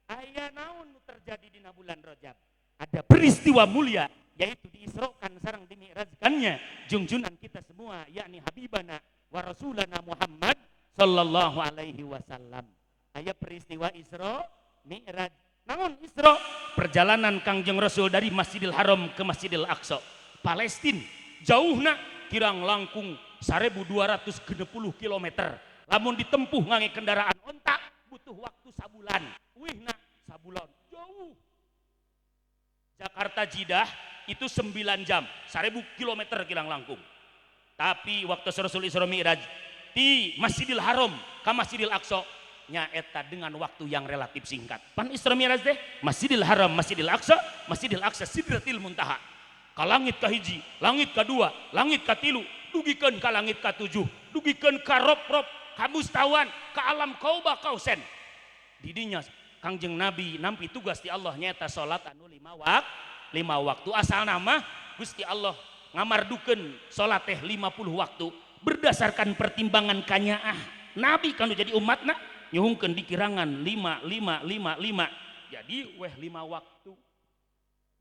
Aya naon nu terjadi dina bulan Rajab? Ada peristiwa mulia yaitu diisrokan sareng dimi'rajkannya junjunan kita semua yakni habibana wa rasulana Muhammad sallallahu alaihi wasallam. Aya peristiwa Isra Mi'raj. Namun Isra perjalanan Kangjeng Rasul dari Masjidil Haram ke Masjidil Aqsa, Palestina. Jauhna kirang langkung 1260 km. Lamun ditempuh ngangge kendaraan onta butuh waktu sabulan. Wihna sabulan jauh. Jakarta Jidah itu 9 jam, 1000 km kirang langkung. Tapi waktu Rasul Isra Mi'raj di Masjidil Haram ke Masjidil Aqsa nyaeta dengan waktu yang relatif singkat. Pan Isra Mi'raj teh Masjidil Haram, Masjidil Aqsa Sidratil Muntaha. Ka langit ka hiji, langit ka dua, langit ka tilu, dugikeun ka langit ka tujuh, dugikeun ka rob-rob, ka mustawan, ka alam kauba kausen. Di dinya Kangjeng Nabi nampi tugas di Allah nyaeta salat anu 5 waktu. Asal nama Gusti Allah ngamardukeun salat teh 50 waktu berdasarkan pertimbangan kanyaah Nabi kanu jadi umatna nyuhungkeun dikirangan 5. Jadi weh 5 waktu.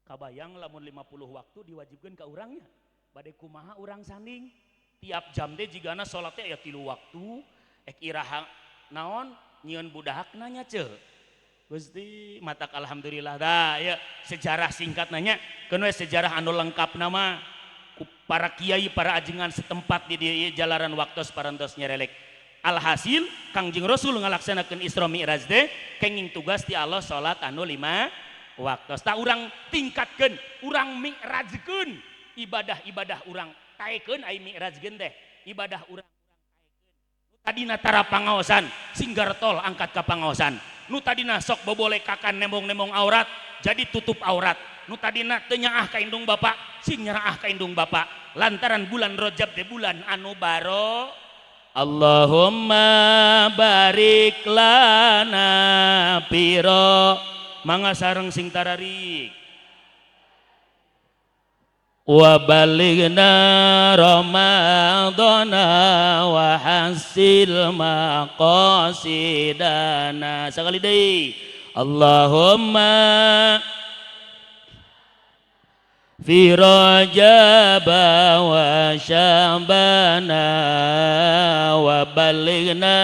Kabayang lamun 50 waktu diwajibkeun ka urangnya. Bade kumaha urang sanding? Tiap jam teh jigana salat teh aya 3 waktu, ek iraha naon nyieun budakna nya ceul. Gusti matak alhamdulillah dah ya sejarah singkat nanya keun sejarah anu lengkap nama ku para kiai para ajengan setempat di dieu jalaran waktos parantos nyerelek. Alhasil Kangjeng Rasul ngalaksanakeun Isra Mi'raj teh kenging tugas ti Allah salat anu 5 waktos. Tah urang tingkatkeun, urang mi'rajkeun ibadah-ibadah urang taekeun ai mi'rajkeun teh ibadah urang taekeun. Tadina tara pangaosan singgar tol angkat ka pangaosan. Nu tadina sok boboleh kakan nemong-nemong aurat jadi tutup aurat. Nu tadina teu nyaah ka indung bapak sing nyeraah ka indung bapak lantaran bulan Rajab teh bulan anu baro. Allahumma barik lana piro mangga sareng sing tararik wa balighna ramadhana wa hasil maqasidana. Sekali deui Allahumma fi rajab wa syabana wa balighna.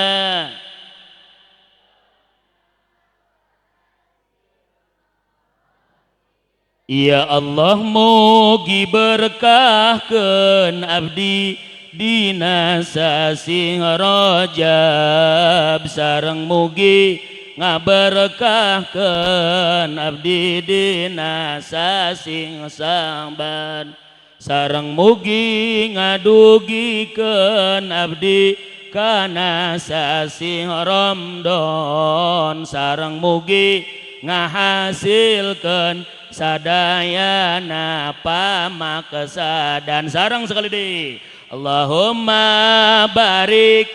Ya Allah mugi berkahkeun abdi dina sasi Rajab sareng mugi ngaberkahkeun abdi dina sasi Saban sareng mugi ngadugikeun abdi kana sasi Ramadan sareng mugi ngahasilkeun sadayana pamaksadan sareng sekali deui Allahumma barik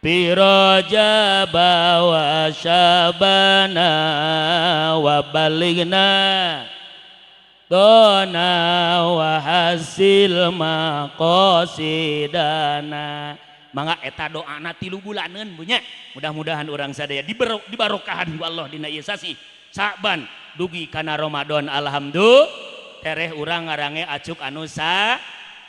fi Rajab wa Syabana wa balighna dona wa hasil maqasidana. Mangga eta doana 3 bulaneun punya mudah-mudahan urang sadaya dibarokahan ku Allah dina ieu sasi Saban dugi kana Ramadan. Alhamdulillah tereh urang ngarange acuk anu sa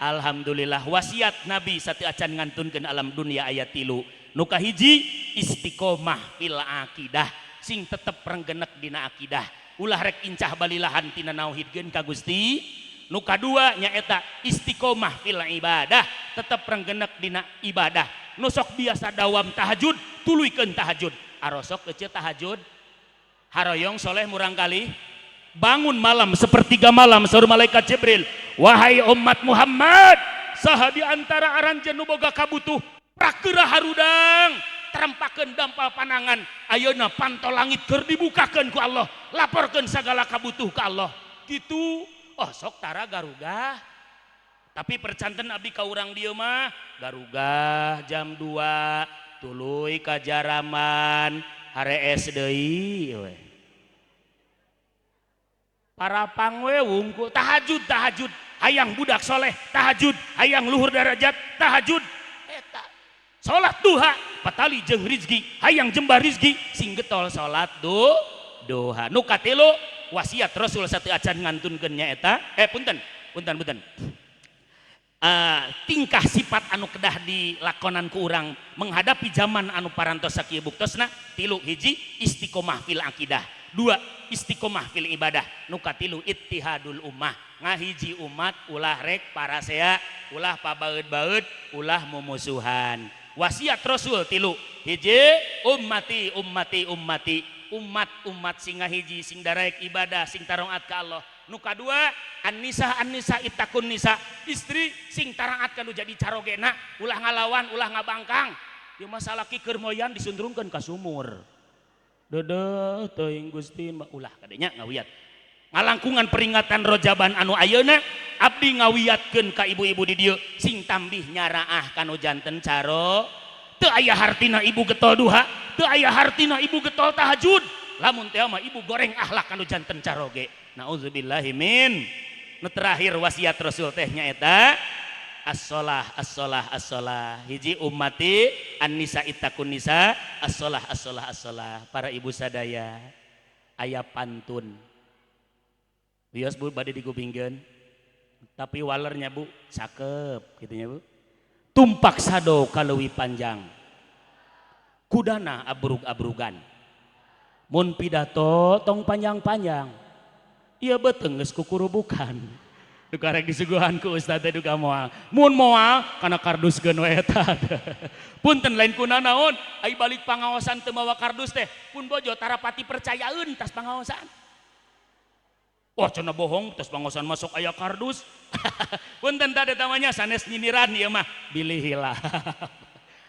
alhamdulillah. Wasiat Nabi sati acan ngantunkeun alam dunia ayat 3 nu kahiji istiqomah fil aqidah sing tetep renggenek dina akidah ulah rek incah balilahan tina nauhidkeun ka Gusti. Nu kadua nyaeta istiqomah fil ibadah tetep renggenek dina ibadah. Nu sok biasa dawam tahajud tuluykeun tahajud arosok kecil tahajud haroyong soleh murang kali bangun malam sepertiga malam saur malaikat Jibril wahai umat Muhammad saha di antara aranjeun nu boga kabutuh prakeura harudang terempakeun dampal panangan ayeuna pantol langit keur dibukakeun ku Allah laporkeun sagala kabutuh ka Allah gitu. Oh sok tara garugah tapi percanten abdi ka urang dieu mah garugah jam 2 tuluy ka jaraman harees deui we. Para pangwe wungkul tahajud hayang budak soleh tahajud hayang luhur derajat tahajud eta salat duha patali jeung rizki hayang jembar rizki sing getol salat duha. Nu katilu wasiat Rasul satu acan ngantunkeun nyaeta punten tingkah sifat anu kedah dilakonan ku urang menghadapi zaman anu parantos sakieu buktosna 3 hiji istiqomah fil aqidah 2 istiqomah fil ibadah nu katilu ittihadul ummah ngahiji umat ulah rek parasea ulah pabaeud-baeud ulah mumusuhan. Wasiat Rasul 3 hiji umat sing ngahiji sing daraek ibadah sing tarongat ka Allah. Nu kadua an-nisa ittaqun nisa istri sing tarangat kanu jadi carogena ulah ngalawan ulah ngabangkang ieu masalah ki keur moyan disundrungkeun ka sumur dedeh teuing Gusti ulah kadenya ngawiat ngalangkungan peringatan Rajaban anu ayeuna abdi ngawiatkeun ka ibu-ibu di dieu sing tambih nyaraah kanu janten caro teu aya hartina ibu getol duha teu aya hartina ibu getol tahajud lamun teh mah ibu goreng akhlak kanu janten caroge. Nauzubillahi min. Nu terakhir wasiat Rasul teh nyaeta as-shalah hiji ummati an-nisa ittaqun nisa as-shalah. Para ibu sadaya aya pantun bios Bu bade digupingkeun tapi walernya Bu cakep gitunya Bu. Tumpak sado kaleuwi panjang kudana abrug-abrugan mun pidato tong panjang-panjang iya betul geus kukurubukan duka rek disuguhan ku ustaz teh duka moal mun moal kana karduskeun we eta punten lain kuna naon ai balik pangaosan teu mawa kardus teh pun bojo tarapati percayaeun tas pangaosan. Wah cenah bohong tas pangaosan masuk aya kardus punten tadi tamanya sanes nyindiran ieu mah bilih heula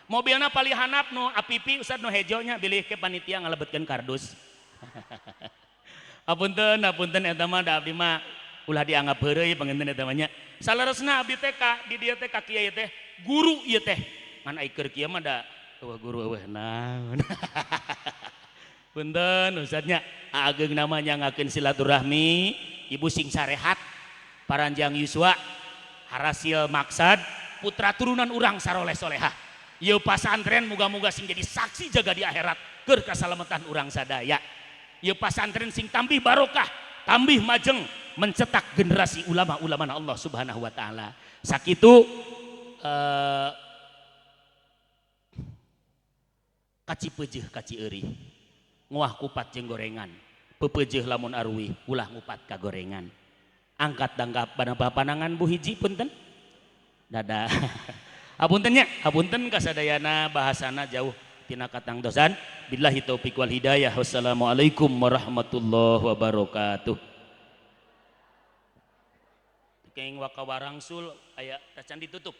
mobilna palih handap nu apipi ustaz nu hejonya bilih ke panitia ngalebetkeun kardus apunten eta mah da abdi mah ulah dianggap heureuy panginten eta mah nya saleresna abdi teh ka di dieu teh ka kiai teh guru ieu teh ngan ai keur kieu mah da eueuh guru eueuh naon punten ustaznya ageung namanya ngakeun silaturahmi ibu sing sarehat paranjang Yuswa harasil maksad putra turunan urang saroleh solehah ieu pasantren muga-muga sing jadi saksi jaga di akhirat keur kasalamatan urang sadaya ieu pasantren sing tambih barokah tambih majeng mencetak generasi ulama-ulama Allah Subhanahu wa taala sakitu kaci peujeuh kaci eueuh nguah kupat jeung gorengan pepeujeuh lamun arwi ulah ngupat ka gorengan angkat danggap panangan Bu hiji punten dadah hapuntennya hapunten kasadayana bahasana jauh tina katang dosan billahi taufik wal hidayah wassalamualaikum warahmatullahi wabarakatuh keng wakawarangsul aya tacan ditutup